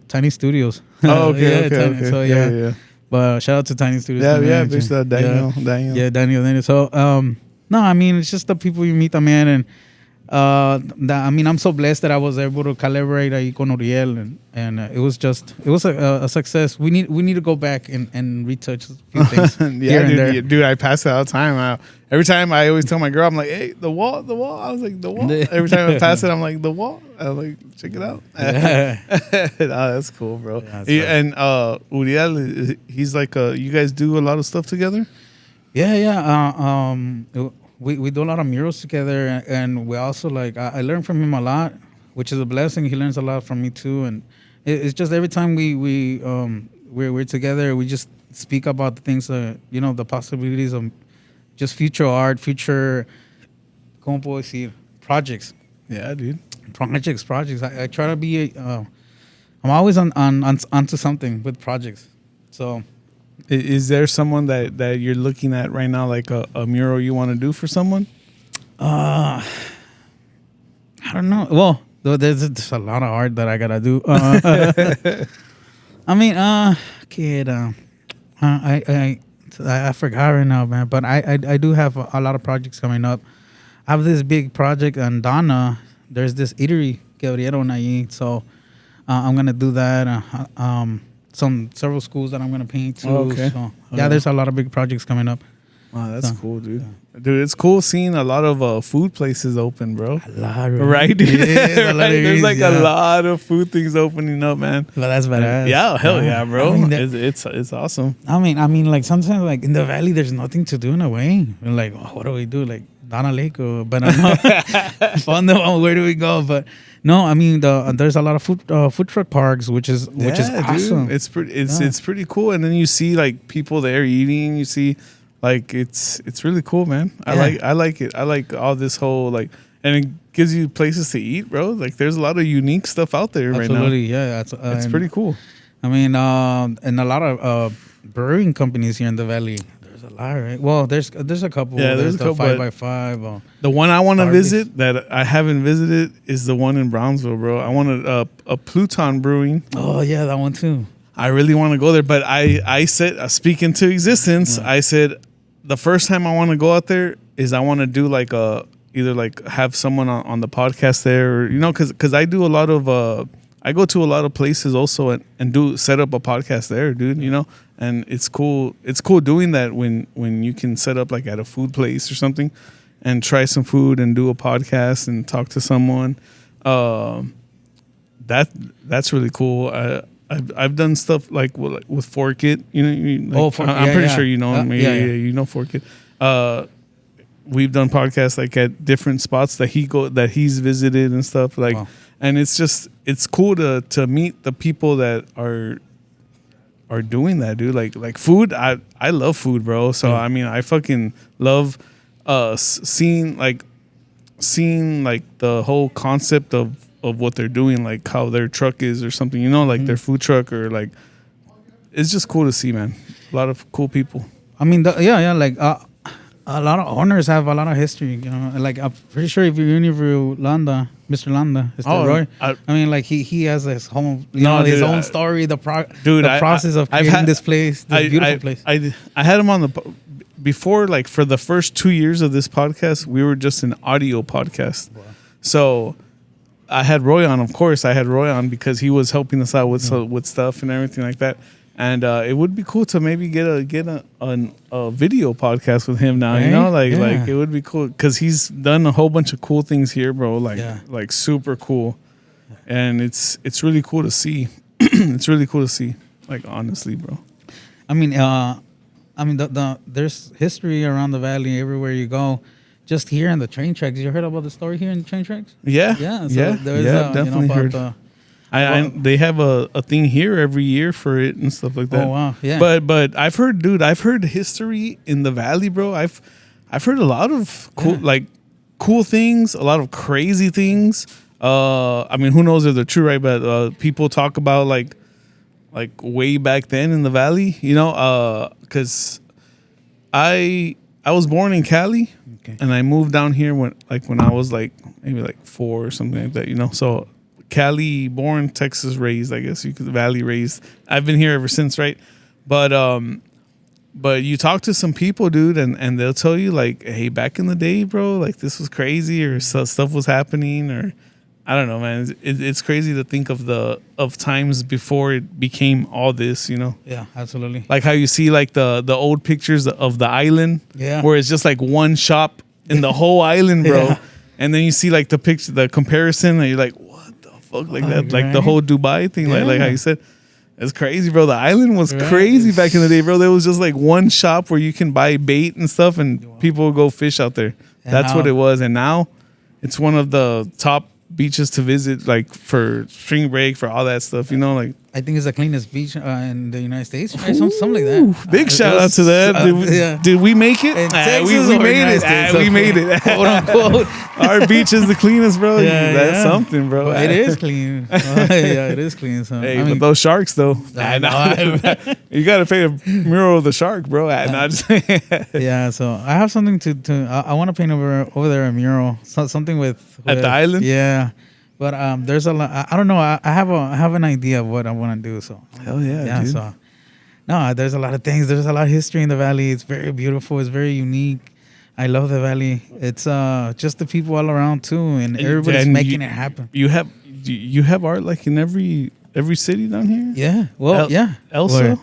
Tiny Studios. Oh, okay, Tiny, okay. So yeah. But shout out to Tiny Studios. Yeah, man. bitch, Daniel. Yeah, Daniel. So no, I mean, it's just the people you meet, man, and I'm so blessed that I was able to collaborate ahí con Uriel, and it was a success. We need to go back and retouch a few things. Yeah, dude, I pass it all the time. Every time I always tell my girl, I'm like, hey, the wall. I was like, the wall. Every time I pass it, I'm like, the wall. I'm like, check it out. Yeah. Oh, that's cool, bro. Yeah, And Uriel, he's like, you guys do a lot of stuff together? Yeah. We do a lot of murals together, and we also I learn from him a lot, which is a blessing. He learns a lot from me too, and it's just every time we're together, we just speak about the things the possibilities of just future art, future, ¿cómo puedo decir? Projects. Yeah, dude. Projects. I try to be. I'm always onto something with projects, so. Is there someone that you're looking at right now, like a mural you want to do for someone? I don't know. Well, there's a lot of art that I gotta do. I mean, kid, I forgot right now, man. But I do have a lot of projects coming up. I have this big project on Donna. There's this eatery que abrieron ahí, so I'm gonna do that. Several schools that I'm gonna paint too. Oh, okay. So there's a lot of big projects coming up. Wow, that's cool, dude. Yeah. Dude, it's cool seeing a lot of food places open, bro. A lot, right? Dude? Yeah, Right? There's like a lot of food things opening up, man. But that's badass. Yeah, hell yeah, bro. I mean, it's awesome. I mean, like sometimes, like in the valley, there's nothing to do in a way. We're like, what do we do? Like Donna Lake, but where do we go? But no, I mean, there's a lot of food truck parks, which is awesome. Dude, it's pretty cool. And then you see like people there eating. You see, like it's really cool, man. I like it. I like all this whole like, and it gives you places to eat, bro. Like there's a lot of unique stuff out there right now. Absolutely, yeah. It's pretty cool. I mean, and a lot of brewing companies here in the valley. There's a lot, right? Well, there's a couple. Yeah, there's a couple. 5x5. The one I want to visit that I haven't visited is the one in Brownsville, bro. I want a Pluton Brewing. Oh yeah, that one too. I really want to go there, but I said, speaking to existence, I said the first time I want to go out there is I want to do like either like have someone on the podcast there, or because I do a lot of I go to a lot of places also and do set up a podcast there, dude. And it's cool. It's cool doing that when you can set up like at a food place or something, and try some food and do a podcast and talk to someone. That's really cool. I've done stuff like with Fork It. I'm pretty sure you know me. Yeah, you know Fork It. We've done podcasts like at different spots that he's visited and stuff like. Wow. And it's cool to meet the people that are doing that, dude. Like food, I love food, bro. So I mean, I fucking love seeing the whole concept of what they're doing, like how their truck is or something, like their food truck, or like it's just cool to see, man. A lot of cool people. I mean, like a lot of owners have a lot of history, Like I'm pretty sure if you interview Mr. Landa, Roy, I mean, like he has his home, his own story, the process of creating this place, this beautiful place. I had him on before, like for the first 2 years of this podcast, we were just an audio podcast. Wow. So I had Roy on, of course. I had Roy on because he was helping us out with stuff and everything like that. And it would be cool to maybe get a video podcast with him now. Right? Like it would be cool because he's done a whole bunch of cool things here, bro. Like super cool, and it's really cool to see. It's really cool to see. Like honestly, bro. I mean, there's history around the valley everywhere you go. Just here in the train tracks. You heard about the story here in the train tracks? Yeah, yeah. So yeah. there's definitely heard. They have a thing here every year for it and stuff like that. Oh, wow. Yeah. But I've heard history in the valley, bro. I've heard a lot of cool things, a lot of crazy things. I mean, who knows if they're true, right? But people talk about like way back then in the valley, because I was born in Cali, and I moved down here when I was maybe 4 or something like that, So Cali born, Texas raised, I guess you could valley raised. I've been here ever since, right? But you talk to some people, dude, and they'll tell you hey, back in the day, bro, this was crazy, or stuff was happening, or I don't know, man. It's crazy to think of times before it became all this, Yeah, absolutely. Like how you see the old pictures of the island, where it's just one shop in the whole island, bro. Yeah. And then you see the picture, the comparison, and you're like, what the fuck, that, right? the whole Dubai thing, Yeah. like how you said. It's crazy, bro. The island was crazy back in the day, bro. There was just one shop where you can buy bait and stuff, and people would go fish out there. And That's what now- it was. And now it's one of the top beaches to visit, for spring break, for all that stuff, I think it's the cleanest beach in the United States, right? Something like that. Big shout out to that. Did we make it? In Ah, Texas we or made United it. States, We okay. made it. Quote unquote. Our beach is the cleanest, bro. Yeah, That's yeah. something, bro. It is clean. Yeah, it is clean. So Hey, I but mean, those sharks, though. I know. You got to paint a mural of the shark, bro. yeah. So I have something to I want to paint over there a mural. Something with At the island? Yeah. But there's a lot. I don't know. I have an idea of what I want to do. So Hell yeah, dude. So no, there's a lot of things. There's a lot of history in the valley. It's very beautiful. It's very unique. I love the valley. It's just the people all around too, and everybody's making it happen. You have art in every city down here. Yeah. Well, yeah. Elsa.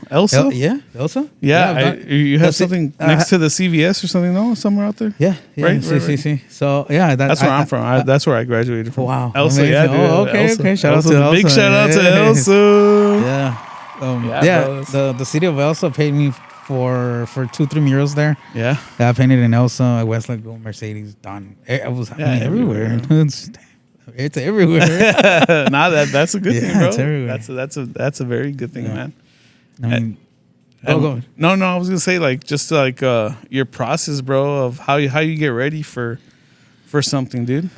Yeah. Elsa. Yeah, you have That's it. something next to the CVS or something, no? Somewhere out there? Yeah. Right, See. So yeah, That's where I'm from. That's where I graduated from. Wow. Elsa, Amazing. yeah, dude. Oh, okay, Elsa. okay. Shout out Elsa. to Big Elsa. shout out to Yeah. Elsa. Yeah. Yeah, The city of Elsa paid me for 2-3 murals there. Yeah. I painted in Elsa, Westlake, Mercedes, done. I was everywhere. It's everywhere. Nah, that's a good Yeah, thing, bro. it's everywhere. That's a very good thing, man. I mean, And- go ahead. No, I was gonna say your process, bro, of how you get ready for something, dude.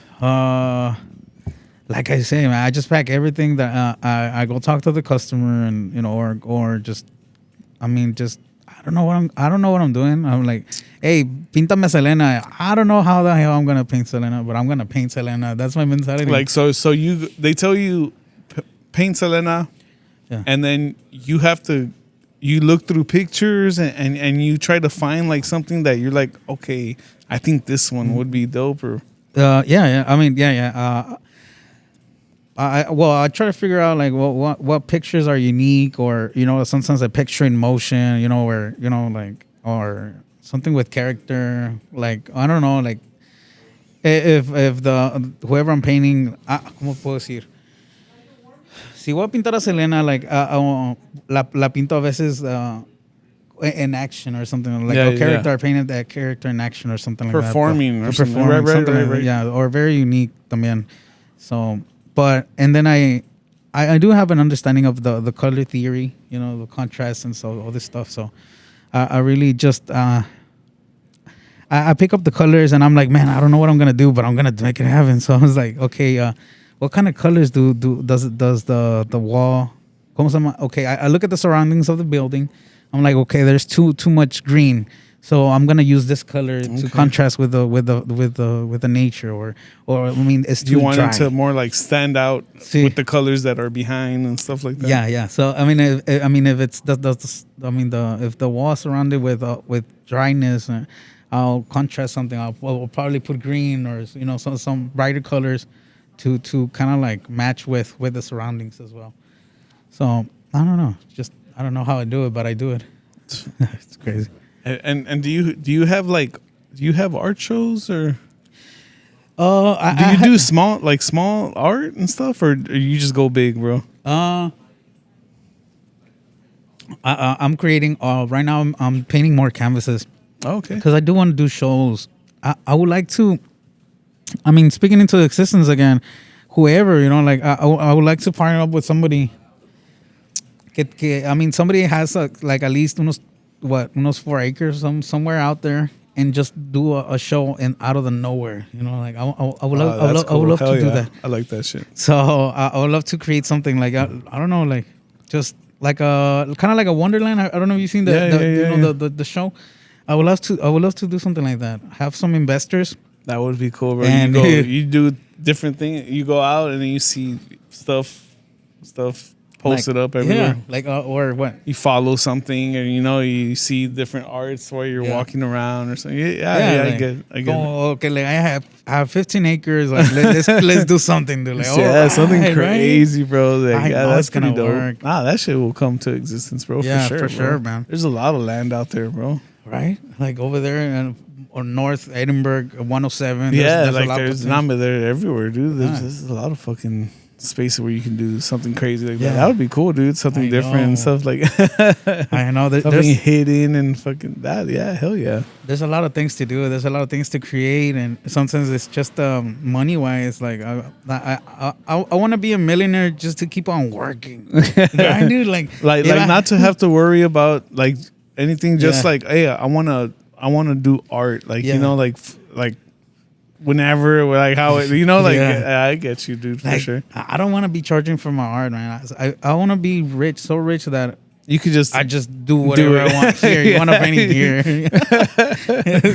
Like I say, man, I just pack everything that I go talk to the customer, and or just, I don't know what I'm doing. I'm like, hey, píntame Selena. I don't know how the hell I'm gonna paint Selena, but I'm gonna paint Selena. That's my mentality. They tell you paint Selena, Yeah. and then you look through pictures and you try to find something that you're like, okay, I think this one would be dope, or yeah. I mean, yeah. I try to figure out what pictures are unique, or sometimes a picture in motion, where or something with character, I don't know, if the whoever I'm painting, ¿cómo puedo decir? Si voy a pintar a Selena, la pinto a veces in action or something, Yeah, a character. yeah. I painted that character in action or something like that. Performing or something. Performing, Right, something like right. that. Yeah, or very unique también. So, and then I do have an understanding of the color theory, the contrast and so all this stuff. So I really just I pick up the colors, and I'm like, man, I don't know what I'm gonna do, but I'm gonna make it happen. So I was like, okay, what kind of colors does the wall? ¿Cómo se llama? Okay, I look at the surroundings of the building. I'm like, okay, there's too much green, so I'm gonna use this color to contrast with the nature, or I mean, it's too you want dry. it to more stand out See. with the colors that are behind and stuff like that. Yeah. So I mean, if it's if the wall surrounded with dryness, I'll contrast something. I'll probably put green or some brighter colors to kind of match with the surroundings as well. So I don't know. I don't know how I do it, but I do it. It's crazy. And do you have art shows, or I do you do small art and stuff, or you just go big, bro? I'm creating. Right now, I'm painting more canvases. Oh, okay. Because I do want to do shows. I would like to. I mean, speaking into existence again, whoever, you know, like I would like to partner up with somebody. I mean, somebody has like at least unos 4 acres somewhere out there, and just do a show out of the nowhere. You know, like I would love to do that. I like that shit. So I would love to create something like I don't know, like just like a kind of like a Wonderland. I don't know if you've seen the show. I would love to do something like that. Have some investors. That would be cool, bro. And you do different things. You go out and then you see stuff posted like, up everywhere. Yeah, like or what? You follow something, and you see different arts while you're walking around or something. Yeah, like, I get. Okay, like I have 15 acres. Like let's do something, dude. Like, something crazy, bro. Like, that's gonna pretty dope. work. Nah, that shit will come to existence, bro. Yeah, for for sure, sure, man. There's a lot of land out there, bro. Right, like over there or North Edinburgh 107. They're everywhere, dude. There's a lot of fucking space where you can do something crazy like that. That would be cool, dude. Something different and stuff like I know that something hidden and fucking that. Yeah, hell yeah. There's a lot of things to do. There's a lot of things to create, and sometimes it's just money wise. Like I want to be a millionaire just to keep on working. Right, dude? Like not to have to worry about like anything. Just like, hey, I wanna do art. Like like whenever, like how it, I get you, dude, for sure. I don't want to be charging for my art, man. I want to be rich, so rich that you could I just do whatever I want here. You want to paint it here?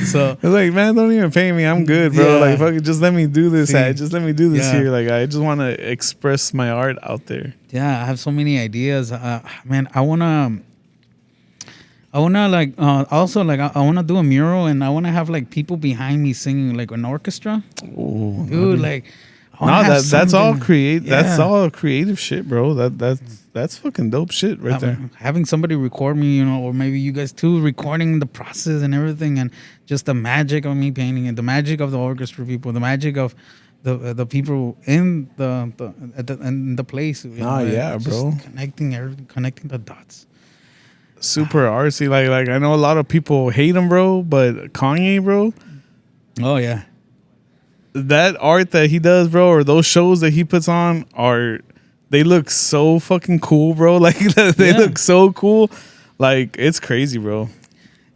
So it's like, man, don't even pay me. I'm good, bro. Like, fuck it, just let me do this. Just let me do this here. Like, I just want to express my art out there. Yeah, I have so many ideas, man. I wanna like also like I wanna do a mural, and I wanna have like people behind me singing, like an orchestra. Ooh, dude, like that's all create. Yeah. That's all creative shit, bro. That's fucking dope shit right there. Having somebody record me, or maybe you guys too, recording the process and everything, and just the magic of me painting it, the magic of the orchestra people, the magic of the people in the place. Bro. Connecting the dots. Super artsy. Like I know a lot of people hate him, bro, but Kanye, bro. Oh yeah. That art that he does, bro, or those shows that he puts on they look so fucking cool, bro. Like they look so cool. Like it's crazy, bro.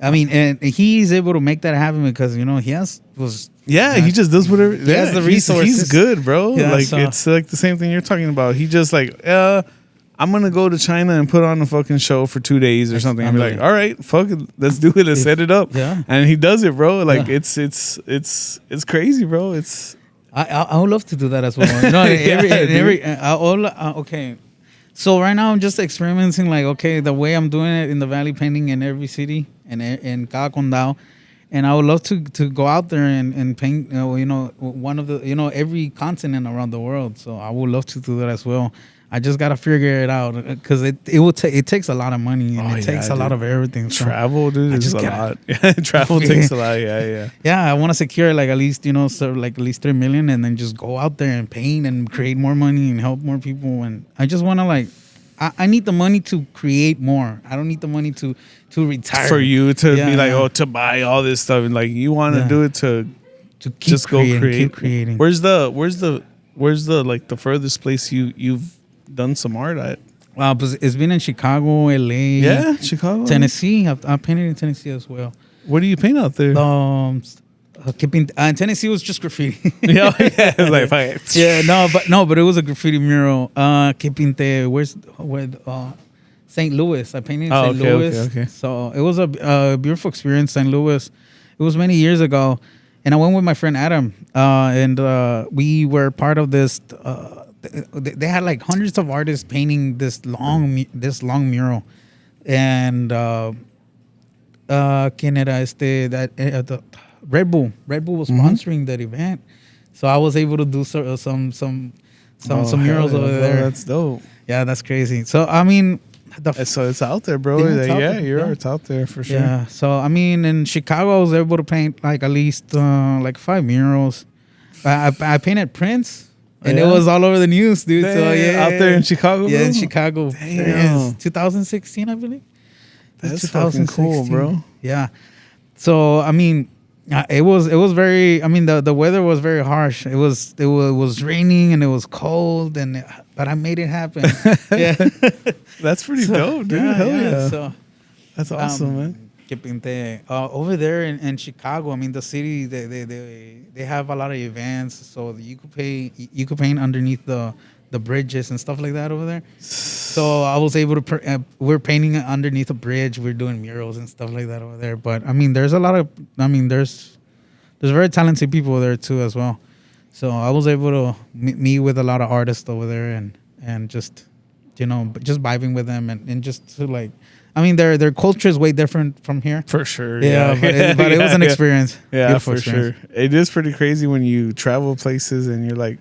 I mean, and he's able to make that happen because he he just does whatever. He has the resources. He's good, bro. Yeah, it's like the same thing you're talking about. He just like, I'm gonna go to China and put on a fucking show for 2 days or something. And be like, all right, fuck it, let's do it. Let's set it up. Yeah, and he does it, bro. Like it's crazy, bro. I would love to do that as well. No, okay. So right now I'm just experimenting, like, okay, the way I'm doing it in the Valley, painting in every city and in cada condado. And I would love to go out there and paint, one of the, every continent around the world. So I would love to do that as well. I just gotta figure it out because it takes a lot of money and it takes a lot of everything. So travel, dude, is a lot. Travel takes a lot. Yeah. Yeah, I want to secure like at least like at least 3 million, and then just go out there and paint and create more money and help more people. And I just want to like, I need the money to create more. I don't need the money to retire. For you to be like, to buy all this stuff, and like you want to do it to keep just creating, go create. Keep creating. Where's the like the furthest place you've done some art at? It's been in Chicago, LA. Yeah, Chicago, Tennessee. I painted in Tennessee as well. What do you paint out there? Tennessee was just graffiti. But it was a graffiti mural. St. Louis. I painted in St. Louis. Okay. So it was a beautiful experience. St. Louis. It was many years ago, and I went with my friend Adam, and we were part of this. They had like hundreds of artists painting this long mural, and ¿quién era the Red Bull was sponsoring that event, so I was able to do some murals over there. That's dope. Yeah, that's crazy. So I mean, so it's out there, bro. It's out there for sure. Yeah. So I mean, in Chicago, I was able to paint like at least like 5 murals. I painted Prince. And it was all over the news, dude. Damn, so out there in Chicago. Yeah, in Chicago. Damn. 2016, I believe. That's fucking cool, bro. Yeah. So I mean, It was very. I mean, the weather was very harsh. It was raining and it was cold, but I made it happen. Yeah, That's pretty dope, dude. Hell yeah. So That's awesome, man. que pinté. Over there in Chicago, I mean, the city they have a lot of events, so you could paint underneath the bridges and stuff like that over there. So I was able to. We're painting underneath a bridge. We're doing murals and stuff like that over there. But I mean, there's a lot of. I mean, there's very talented people there too as well. So I was able to meet with a lot of artists over there and just, just vibing with them and just to like. I mean, their culture is way different from here. For sure. Yeah, but it was an experience. Yeah, Beautiful for experience. sure. It is pretty crazy when you travel places and you're like,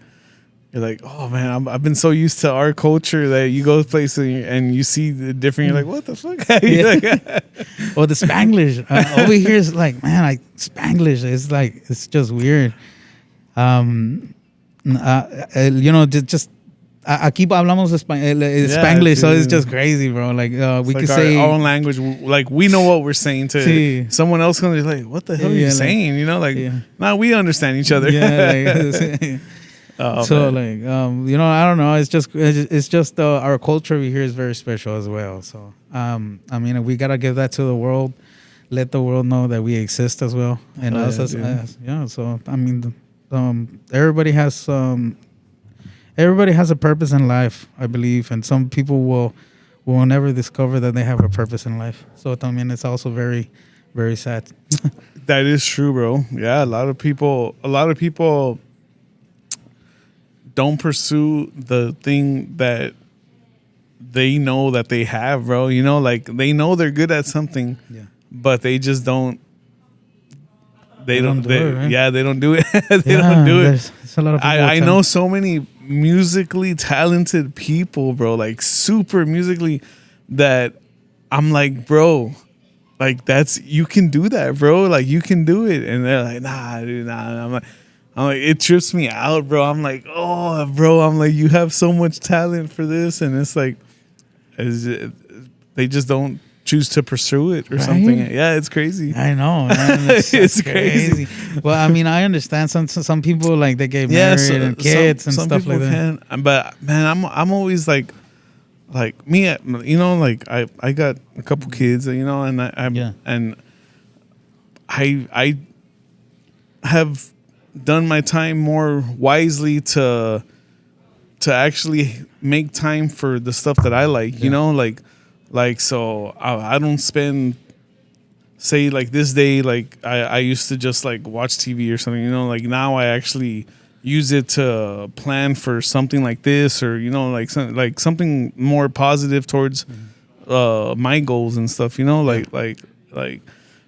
oh man, I've been so used to our culture that you go to places and you see the different. You're like, what the fuck? Or the Spanglish over here is like, man, like Spanglish. It's just weird. Just aquí hablamos Spanglish, so it's just crazy, bro. Like we like could say our own language. Like we know what we're saying to Sí. someone else. Gonna be like, what the hell are you saying? Nah, we understand each other. Yeah. So man. I don't know. It's just our culture over here is very special as well. So I mean, we gotta give that to the world. Let the world know that we exist as well, and us as. So I mean, everybody has a purpose in life, I believe, and some people will never discover that they have a purpose in life. So I mean, it's also very, very sad. That is true, bro. Yeah, a lot of people don't pursue the thing that they know that they have, bro. Like they know they're good at something, but they just don't. They don't do it, right? Yeah, they don't do it. They don't do it. There's a lot of people I know so many musically talented people, bro, like super musically, that I'm like, bro, like you can do that, bro. Like you can do it. And they're like, nah, dude, nah. I'm like, it trips me out, bro. I'm like, oh, bro. I'm like, you have so much talent for this. And it's like, they just don't choose to pursue it or something. Yeah, it's crazy. I know, man. It's crazy. Well, I mean, I understand some people like they get married and kids and stuff like that. But man, I'm always like me, like I got a couple kids, and I have done my time more wisely to actually make time for the stuff that I like, like so I don't spend, say, like this day, like I used to just like watch TV or something, like now I actually use it to plan for something like this, or like something more positive towards my goals and stuff, like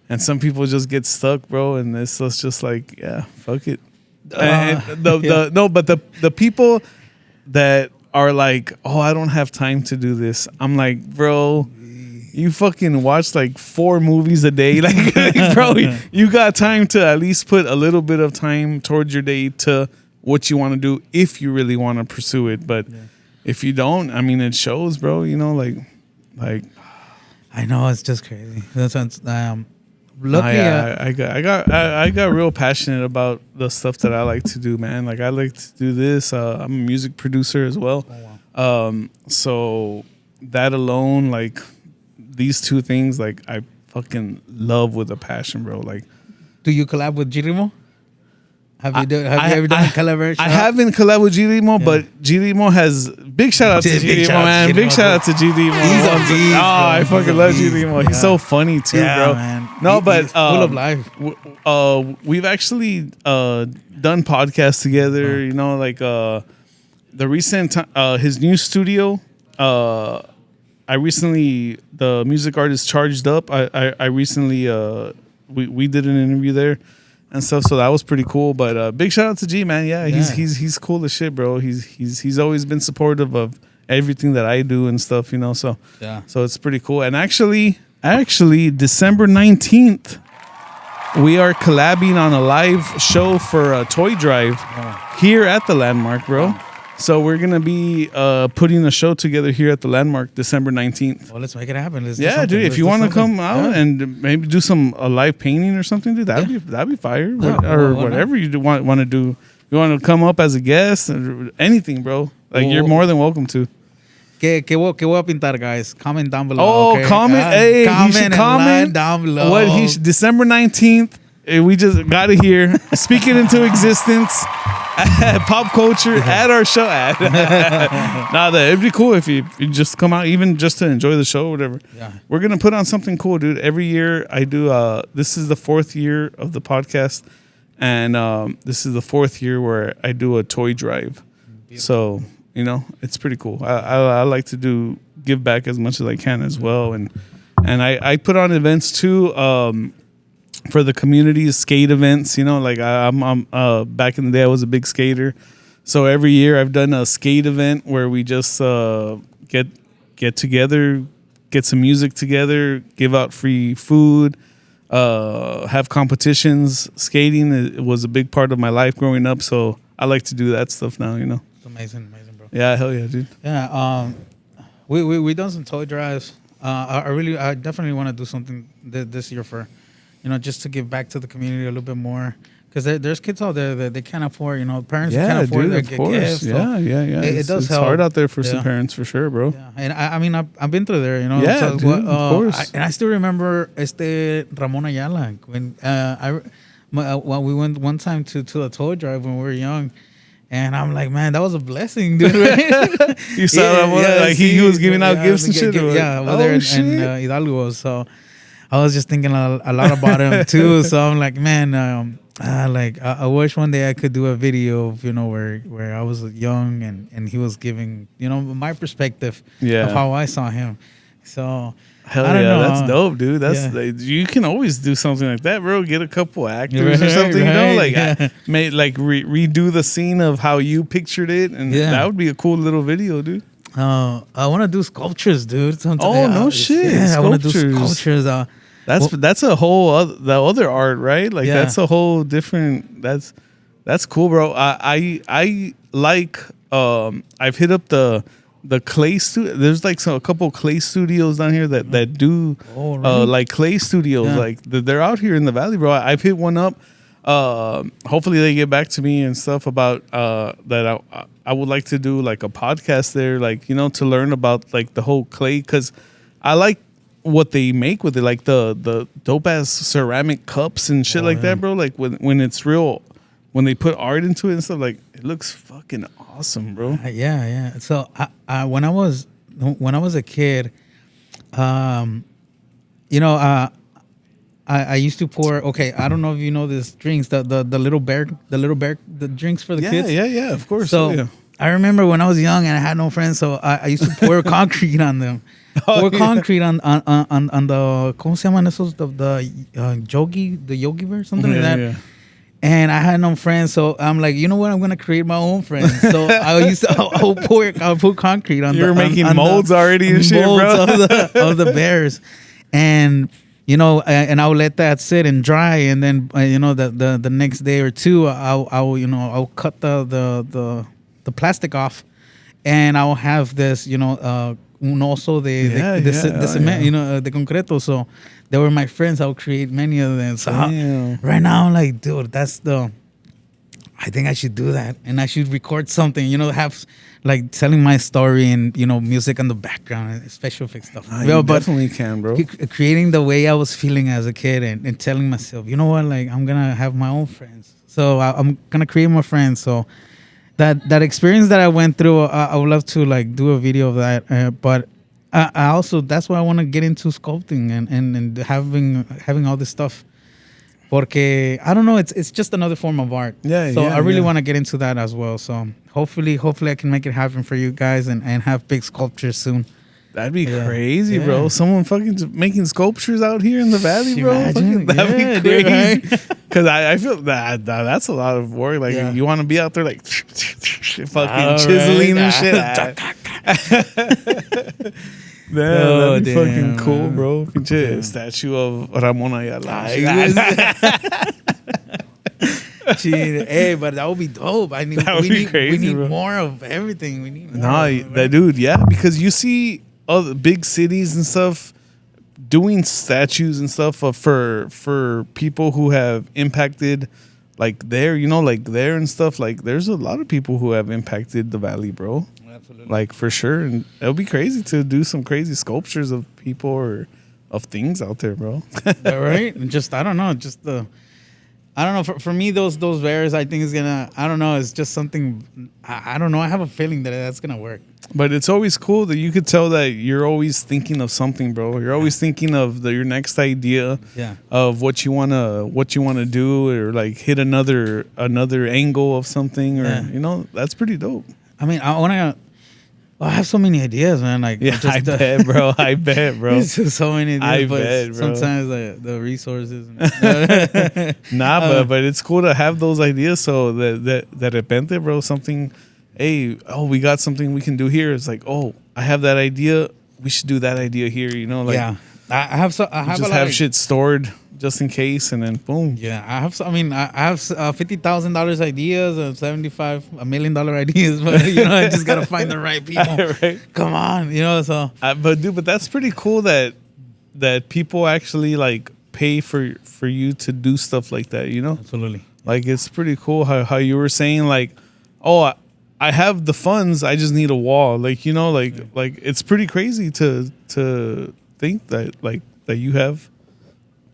and some people just get stuck, bro, and it's just like, yeah, fuck it. But the people that are like, oh, I don't have time to do this, I'm like, bro, you fucking watch like 4 movies a day, like bro, you got time to at least put a little bit of time towards your day to what you want to do if you really want to pursue it. But if you don't, I mean, it shows, bro. Like I know, it's just crazy. That's luckily, I got real passionate about the stuff that I like to do, man. Like I like to do this. I'm a music producer as well. Oh, wow. So that alone, like these 2 things, like I fucking love with a passion, bro. Like, do you collab with Jirimo? Have you ever done a collaboration? I haven't collabed with Jirimo, but Jirimo has big shout out to Jirimo, man. Big shout out to Jirimo. He's on beat. I fucking love Jirimo. He's so funny too, bro. Man. No, but he's full of life. We've actually done podcasts together. Like the recent his new studio. I recently, the music artist Charged Up. I recently we did an interview there and stuff, so that was pretty cool. But big shout out to G, man. Yeah, he's cool as shit, bro. He's always been supportive of everything that I do and stuff, So so it's pretty cool. And actually, December 19th, we are collabing on a live show for a toy drive here at the Landmark, bro. So we're gonna be putting a show together here at the Landmark December 19th. Well, let's make it happen. Let's do Yeah, something. dude. If Let's you do want to something. come out and maybe do some live painting or something, dude, that'd be fire. Yeah, Or why whatever you want to do. You want to come up as a guest or anything, bro? Like you're more than welcome to. ¿Qué voy a pintar, guys? Comment down below. Oh, okay? comment! Hey, comment he should and comment line down below. What December 19th. We just got it here. Speak it into existence. Pop culture at our show. It'd be cool if you just come out, even just to enjoy the show or whatever. Yeah. We're gonna put on something cool, dude. Every year I do. This is the 4th year of the podcast, and this is the 4th year where I do a toy drive. So it's pretty cool. I like to give back as much as I can as well, and I put on events too. For the community, skate events, like I'm back in the day, I was a big skater. So every year I've done a skate event where we just get together, get some music together, give out free food, have competitions. Skating it was a big part of my life growing up, so I like to do that stuff now. It's amazing, bro. Yeah, hell yeah, dude. Yeah. We done some toy drives. I definitely want to do something this year for, just to give back to the community a little bit more. Because there's kids out there that they can't afford, parents can't afford dude, to of course. gifts. So Yeah. It does it's help. hard out there for some parents for sure, bro. Yeah. And I mean, I've been through there, Yeah, So dude, of course. I still remember Ramon Ayala when when we went one time to the toy drive when we were young. And I'm like, man, that was a blessing, dude. Right? You saw Ramon, like he was giving out gifts and shit. Yeah, over there in Hidalgo. So I was just thinking a lot about him too. So I'm like, man, I wish one day I could do a video of where I was young and he was giving my perspective of how I saw him. So hell I don't yeah, know. that's dope, dude. That's you can always do something like that, bro. Get a couple actors or something, redo the scene of how you pictured it, and that would be a cool little video, dude. I want to do sculptures, dude. No shit. Yeah, I want to do Sculptures. sculptures. That's a whole other art, right? Like that's a whole different. That's cool, bro. I like. I've hit up the clay studio. There's like a couple clay studios down here that do really? like clay studios. Yeah. Like they're out here in the valley, bro. I've hit one up. Hopefully they get back to me and stuff about that. I would like to do like a podcast there, like to learn about like the whole clay, because I like what they make with it, like the dope ass ceramic cups and shit that, bro. Like when it's real, when they put art into it and stuff, like it looks fucking awesome, bro. Yeah. So when I was a kid, I used to pour. Okay, I don't know if you know these drinks, the little bear, the drinks for the kids. Yeah, of course. So I remember when I was young and I had no friends, so I used to pour concrete on them. Concrete on the ¿cómo se llaman esos? The Yogi Bear, something like that. Yeah. And I had no friends, so I'm like, you know what? I'm gonna create my own friends. So I'll pour concrete on. You're making molds already and shit, bro. of the bears, and and I'll let that sit and dry, and then the next day or two, I'll cut the plastic off, and I'll have this un oso de cement, de concreto. So they were my friends. I'll create many of them. So right now I'm like, dude, I think I should do that, and I should record something. Have like telling my story and music in the background and special effects stuff. You definitely can, bro. Creating the way I was feeling as a kid and telling myself, you know what, like I'm gonna have my own friends. So I'm gonna create my friends. So that experience that I went through, I would love to like do a video of that. But I also, that's why I want to get into sculpting and having all this stuff. Porque I don't know, it's just another form of art. So I really want to get into that as well. So hopefully I can make it happen for you guys and have big sculptures soon. That'd be crazy, bro. Someone fucking making sculptures out here in the valley, bro. That'd be crazy. Because I feel that's a lot of work. Like you want to be out there like fucking chiseling and shit. That'd be fucking cool, bro. Pinche statue of Ramon Ayala. Hey, but that would be dope. That would be crazy, we need bro. more of everything. We need more. No, of it, that dude, yeah, because you see other big cities and stuff doing statues and stuff for people who have impacted, like there, like there and stuff. Like there's a lot of people who have impacted the valley, bro. Absolutely. Like for sure, and it'll be crazy to do some crazy sculptures of people or of things out there, bro. Right? And just I don't know, I don't know. For me, those bears, I think is gonna. I don't know. It's just something. I don't know. I have a feeling that that's gonna work. But it's always cool that you could tell that you're always thinking of something, bro. You're always thinking of your next idea, of what you wanna do, or like hit another angle of something, or that's pretty dope. I mean, I have so many ideas, man. Like, I bet, bro. I bet, bro. It's just so many ideas. I but bet, bro. sometimes the resources. But it's cool to have those ideas. So that repente, bro, something. Hey, we got something we can do here. It's like, I have that idea. We should do that idea here. I have just have shit stored just in case, and then boom. Yeah, I have $50,000 ideas and $1 million ideas, but I just gotta find the right people. Right? Come on, So, but that's pretty cool that people actually like pay for you to do stuff like that. absolutely. Like it's pretty cool how you were saying like, I have the funds. I just need a wall. Like like it's pretty crazy to think that that you have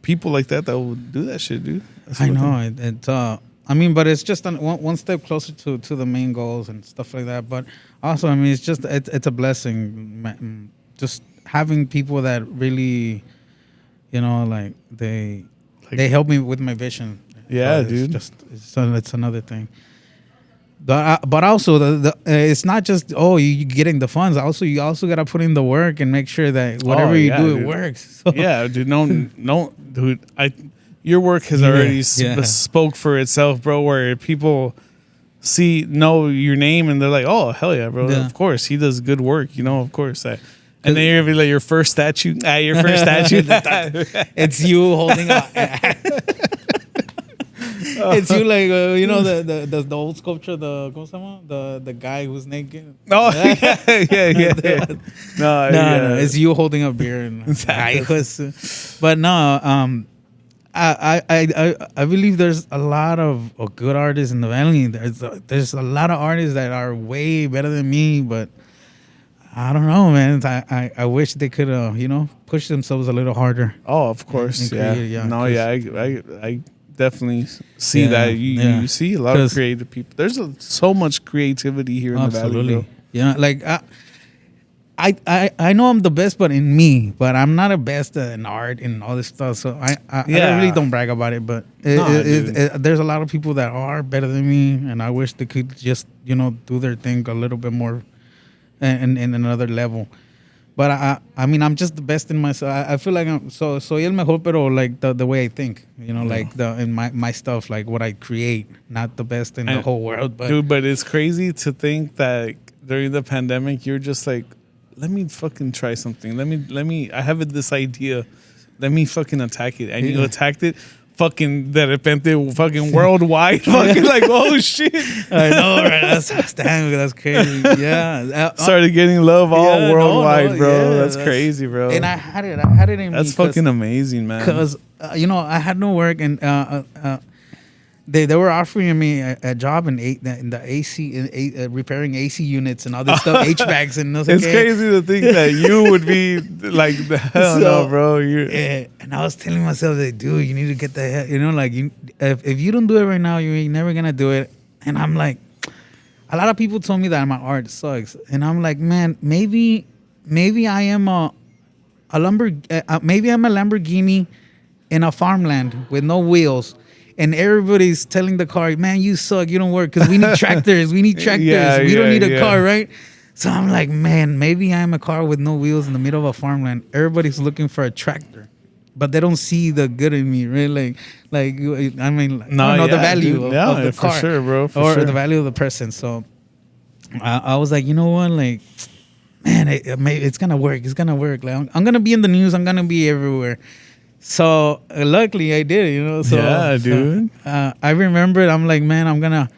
people like that will do that shit, dude. I know. But it's just one step closer to the main goals and stuff like that. But also, it's just it's a blessing, just having people that really, they help me with my vision. Yeah, It's dude. It's another thing. But also it's not just you getting the funds. Also, you also gotta put in the work and make sure that whatever you do, dude. it works. So, Yeah, dude. No, dude. Your work has already spoke for itself, bro. Where people know your name and they're like, oh hell yeah, bro. Yeah. Of course, he does good work. Of course. And then you're gonna be like your first statue. Your first statue. it's you holding up. It's you like the old sculpture, the guy who's naked. Oh yeah. No, it's you holding a beer and but no, I believe there's a lot of good artists in the valley. There's a lot of artists that are way better than me, but I don't know, man. I wish they could push themselves a little harder. Oh, of course, I definitely see that. You see a lot of creative people. There's so much creativity here in the valley, bro. Yeah, like I know I'm the best, but in me, but I'm not the best in art and all this stuff. So I really don't brag about it. But there's a lot of people that are better than me, and I wish they could just do their thing a little bit more, and in another level. But I'm just the best in myself. I feel like I'm soy el mejor, pero like the way I think, like in my stuff, like what I create, not the best in the whole world. But dude, but it's crazy to think that during the pandemic, you're just like, let me fucking try something. Let me. I have this idea. Let me fucking attack it. And you attacked it. Fucking de repente, fucking worldwide, fucking like, oh shit! I know, right? That's crazy. Yeah, started getting love all worldwide, bro. Yeah, that's crazy, bro. And I had it in me. That's fucking amazing, man. Because I had no work, and they were offering me a job in the AC repairing AC units and all this stuff, HVACs and nothing. It's crazy to think that you would be like, the hell no, bro. Yeah, and I was telling myself that, dude, you need to get the hell, like if you don't do it right now, you ain't never gonna do it. And I'm like, a lot of people told me that my art sucks, and I'm like, man, maybe I am maybe I'm a Lamborghini in a farmland with no wheels. And everybody's telling the car, man, you suck. You don't work because we need tractors. We need tractors. We don't need a car, right? So I'm like, man, maybe I'm a car with no wheels in the middle of a farmland. Everybody's looking for a tractor, but they don't see the good in me, really. The value of the car, for sure, bro, the value of the person. So I was like, you know what, like, man, it's gonna work. It's gonna work. Like, I'm gonna be in the news. I'm gonna be everywhere. So luckily I did, you know. So, Yeah, dude. I remembered. I'm like, man, I'm gonna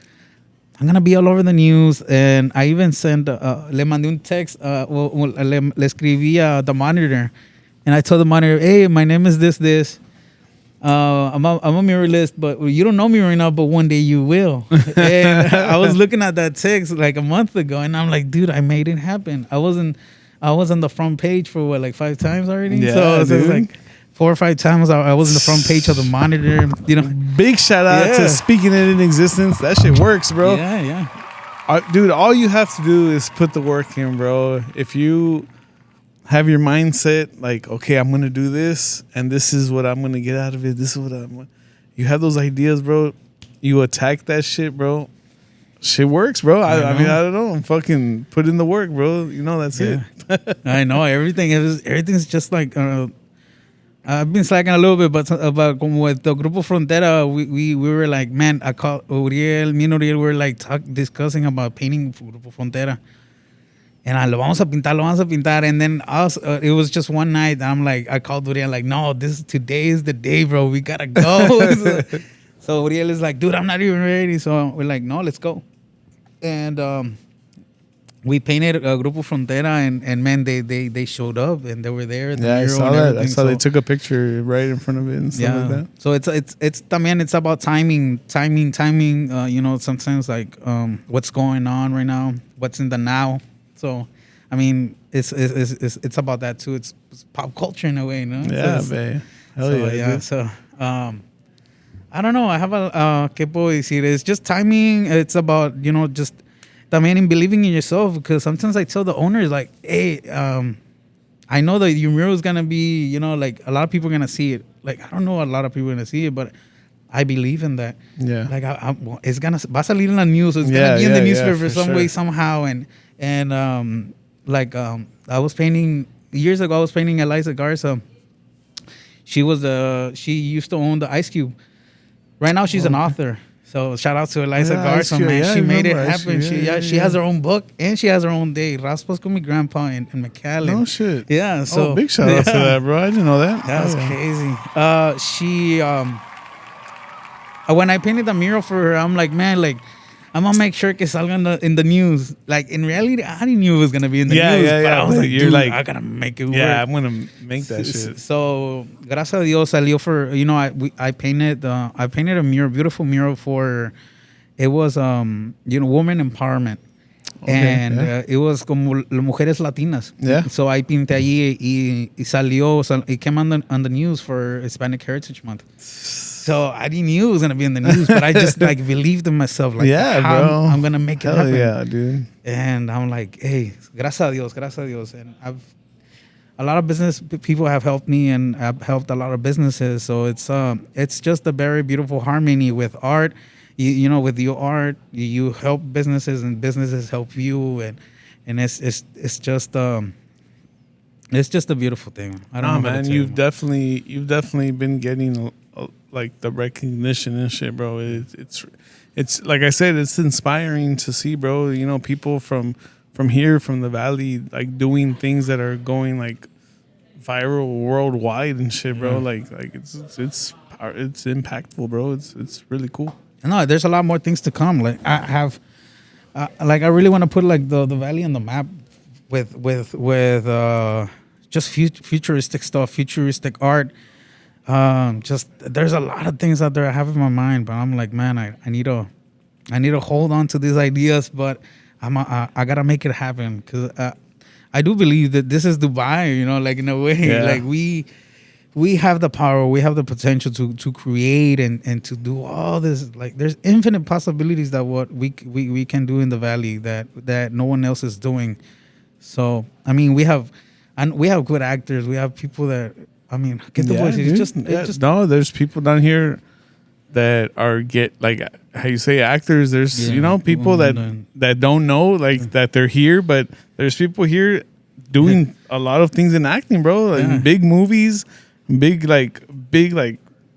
be all over the news, and I even sent le mandé un text. Le escribí a the monitor, and I told the monitor, hey, my name is this. I'm a muralist, but you don't know me right now, but one day you will. And I was looking at that text like a month ago, and I'm like, dude, I made it happen. I was on the front page for what, like 5 times already. Yeah, so it's dude. like 4 or 5 times I was on the front page of the monitor. You know, Big shout out Yeah. to Speaking It in Existence. That shit works, bro. yeah. Dude, all you have to do is put the work in, bro. If you have your mindset like, okay, I'm gonna do this, and this is what I'm gonna get out of it. This is what you have those ideas, bro. You attack that shit, bro. Shit works, bro. I mean, I don't know. I'm fucking put in the work, bro. You know, that's it. I know everything's just like I've been slacking a little bit, but about como with the Grupo Frontera, we were like, man, I called Uriel, me and Uriel were like discussing about painting Grupo Frontera. And lo vamos a pintar. And then it was just one night. I'm like, I called Uriel like, no, today is the day, bro. We gotta go. So Uriel is like, dude, I'm not even ready. So we're like, no, let's go. And we painted Grupo Frontera, and man, they showed up and they were there. Yeah, I saw that. I saw they took a picture right in front of it and stuff like that. So it's about timing. You know, sometimes like what's going on right now, what's in the now. So, I mean, it's about that too. It's pop culture in a way, you know. Yeah, babe. Hell yeah. Dude. So, I don't know. I have ¿qué puedo decir? It's just timing. It's about, you know, just también in believing in yourself, because sometimes I tell the owners like, hey, I know that your mural is gonna be, you know, like a lot of people are gonna see it. Like, I don't know, a lot of people are gonna see it, but I believe in that. Yeah. Like it's gonna va a salir en la news. It's gonna be in the newspaper some way, somehow. And I was painting years ago. I was painting Eliza Garza. She used to own the Ice Cube. Right now she's an author. So shout out to Eliza Garza, man. Yeah, she made it Ice happen. Cube. She has her own book and she has her own day. Raspas con mi grandpa in McAllen. No shit. Yeah. So big shout out to that, bro. I didn't know that. That's crazy. When I painted the mural for her, I'm like, man, like, I'm gonna make sure que salga in the news. Like, in reality, I already knew it was gonna be in the news. But I was like, you're dude, like, I gotta make it work. Yeah, I'm gonna make that shit. So, gracias a Dios, salió for, you know, I painted a mural, beautiful mural for, it was, you know, woman empowerment. Okay, and it was como mujeres latinas. Yeah. So I pinté allí y salió, it came on the news for Hispanic Heritage Month. So I didn't knew it was gonna be in the news, but I just like believed in myself. Like, yeah, bro, I'm gonna make it Hell happen. Yeah, dude. And I'm like, hey, gracias a Dios. And a lot of business people have helped me, and I've helped a lot of businesses. So it's just a very beautiful harmony with art. You know, with your art, you help businesses, and businesses help you, and it's just a beautiful thing. I don't know, man. You've definitely been getting like the recognition and shit, bro. It's like I said, it's inspiring to see, bro. You know, people from here, from the valley, like doing things that are going like viral worldwide and shit, bro. Like it's impactful, bro. It's really cool. No, there's a lot more things to come. Like I have, I really want to put like the valley on the map with just futuristic stuff, futuristic art. Just there's a lot of things out there I have in my mind, but I'm like, man, I need to hold on to these ideas, but I gotta make it happen, because I do believe that this is Dubai, you know, like in a way, like we have the power, we have the potential to create and to do all this. Like, there's infinite possibilities that what we can do in the valley that no one else is doing. So I mean, we have good actors, we have people that, I mean, get the voice. It's just no. There's people down here that are like how you say actors. There's you know, people that don't know like that they're here, but there's people here doing a lot of things in acting, bro. Like big movies, big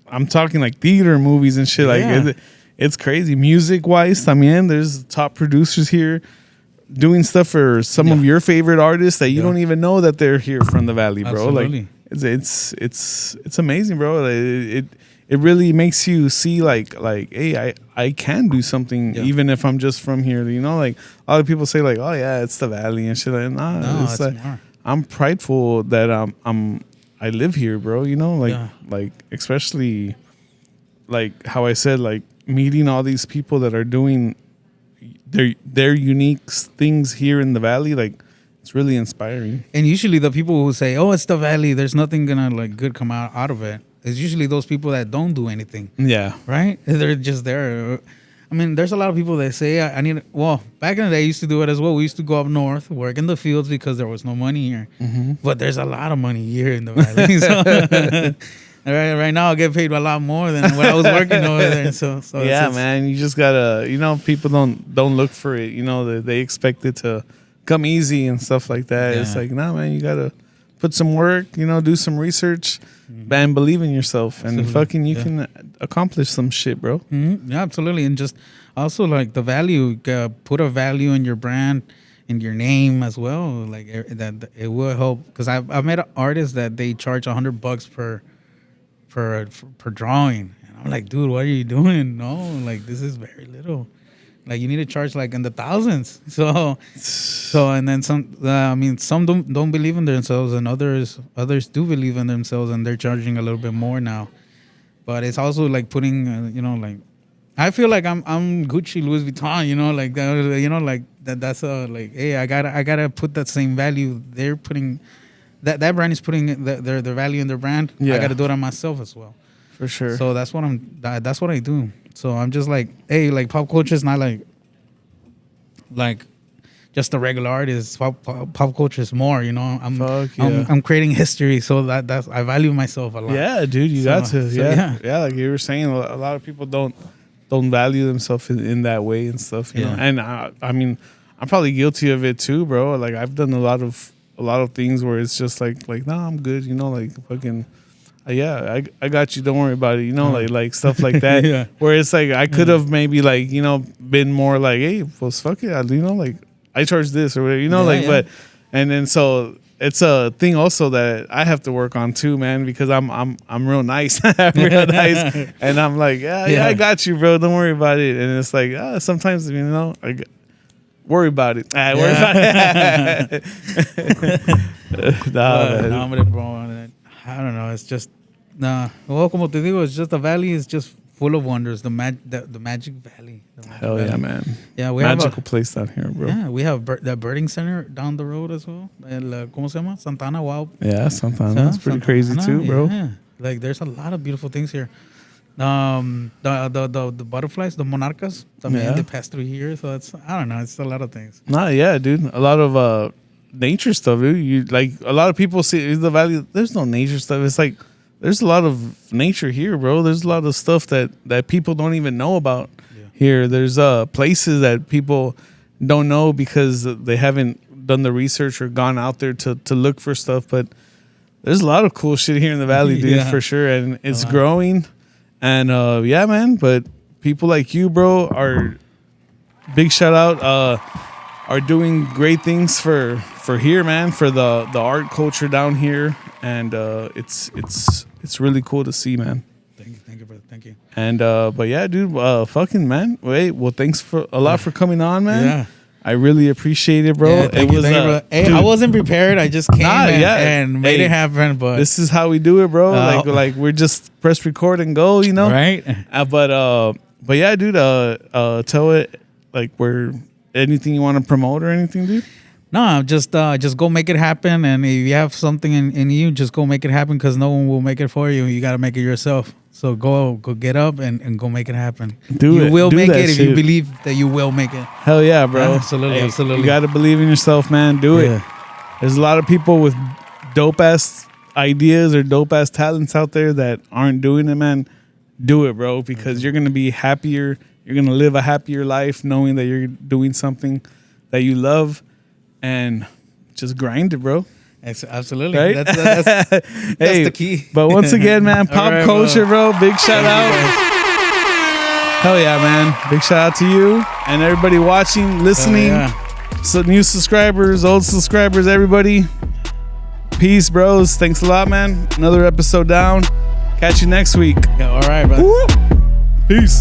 I'm talking like theater movies and shit. Like it's crazy. Music wise, también there's top producers here doing stuff for some of your favorite artists that you don't even know that they're here from the valley, bro. Absolutely. Like it's amazing, bro. It really makes you see like hey, I can do something even if I'm just from here. You know, like a lot of people say like, oh yeah, it's the valley and shit. Like, nah, No, it's it's like, more. I'm prideful that I live here, bro. You know, like Yeah. like especially like how I said, like meeting all these people that are doing their unique things here in the valley, like it's really inspiring. And usually the people who say, "Oh, it's the valley," there's nothing gonna like good come out of it. It's usually those people that don't do anything, Yeah. right? They're just there. I mean, there's a lot of people that say, "I need." Well, back in the day, I used to do it as well. We used to go up north, work in the fields because there was no money here. But there's a lot of money here in the valley. So, right now, I get paid a lot more than what I was working over there. So Yeah, man, you just gotta, you know, people don't look for it. You know, they expect it to come easy and stuff like that. It's Yeah. like, nah, man, you gotta put some work. You know, do some research, and believe in yourself, and fucking you can accomplish some shit, bro. Yeah, absolutely. And just also like the value, put a value in your brand, in your name as well. Like that it will help. Because I've met artists that they charge $100 per drawing. And I'm like, dude, what are you doing? No, like this is very little. Like you need to charge like in the thousands. So and then some. I mean, some don't believe in themselves, and others do believe in themselves, and they're charging a little bit more now. But it's also like putting, you know, like I feel like I'm Gucci, Louis Vuitton, you know, like that, you know, like that. That's like, hey, I gotta put that same value they're putting. That brand is putting their value in their brand. Yeah. I gotta do it on myself as well. For sure. So that's what I do. So I'm just like, hey, like pop culture is not like just a regular artist. Pop culture is more, you know. I'm creating history, so that's I value myself a lot. Yeah, dude, you got to. So, Yeah, like you were saying, a lot of people don't value themselves in that way and stuff. You know, and I mean, I'm probably guilty of it too, bro. Like I've done a lot of things where it's just like nah, I'm good. You know, like fucking. Yeah, I got you. Don't worry about it. You know, like stuff like that. Yeah. Where it's like I could have maybe like, you know, been more like, hey, well, fuck it. You know, like I charge this or whatever. You know, but and then so it's a thing also that I have to work on too, man, because I'm real nice, real nice, and I'm like, yeah, I got you, bro. Don't worry about it. And it's like sometimes, you know, worry about it. Worry about it. No, bro, I don't know. It's just well, como te digo, it's just the valley is just full of wonders. The magic valley. Hell yeah, man. Yeah, we magical have place down here, bro. Yeah, we have the birding center down the road as well. ¿Cómo se llama? Santana. Wow. Yeah, Santana. That's pretty crazy too, bro. Yeah. Like there's a lot of beautiful things here. The butterflies, the monarchas. I mean, they pass through here, so it's I don't know. It's a lot of things. Yeah, dude. A lot of nature stuff, dude. You like a lot of people see the valley. There's no nature stuff. It's like there's a lot of nature here, bro. There's a lot of stuff that people don't even know about here. There's places that people don't know because they haven't done the research or gone out there to look for stuff. But there's a lot of cool shit here in the valley, dude, for sure. And it's growing. And yeah, man. But people like you, bro, are big shout out. Are doing great things for here, man. For the art culture down here, and it's really cool to see, man. Thank you, brother. Thank you. And but yeah, dude, fucking man. Wait, well, thanks for a lot for coming on, man. Yeah. I really appreciate it, bro. Yeah, thank you, brother. Hey, dude, I wasn't prepared. I just came and made it happen. But this is how we do it, bro. Like we're just press record and go, you know. Right. But yeah, dude. Tell it like where anything you want to promote or anything, dude. No, just go make it happen. And if you have something in you, just go make it happen because no one will make it for you. You got to make it yourself. So go get up and go make it happen. You will make it if you believe that you will make it. Hell yeah, bro. Absolutely. You got to believe in yourself, man. Do it. There's a lot of people with dope ass ideas or dope ass talents out there that aren't doing it, man. Do it, bro, because you're going to be happier. You're going to live a happier life knowing that you're doing something that you love, and just grind it, bro. Absolutely. Right? That's the key. But once again, man, pop culture, bro. Big shout out. Hell yeah, man. Big shout out to you and everybody watching, listening. So new subscribers, old subscribers, everybody. Peace, bros. Thanks a lot, man. Another episode down. Catch you next week. Yeah, all right, brother. Woo! Peace.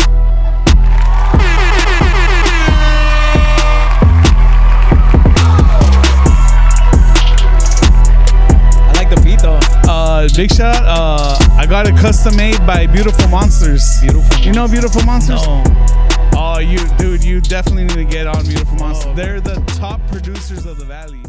I like the beat though. Big shout out. I got it custom made by Beautiful Monsters. You know Beautiful Monsters? No. Oh, you definitely need to get on Beautiful Monsters. They're the top producers of the Valley.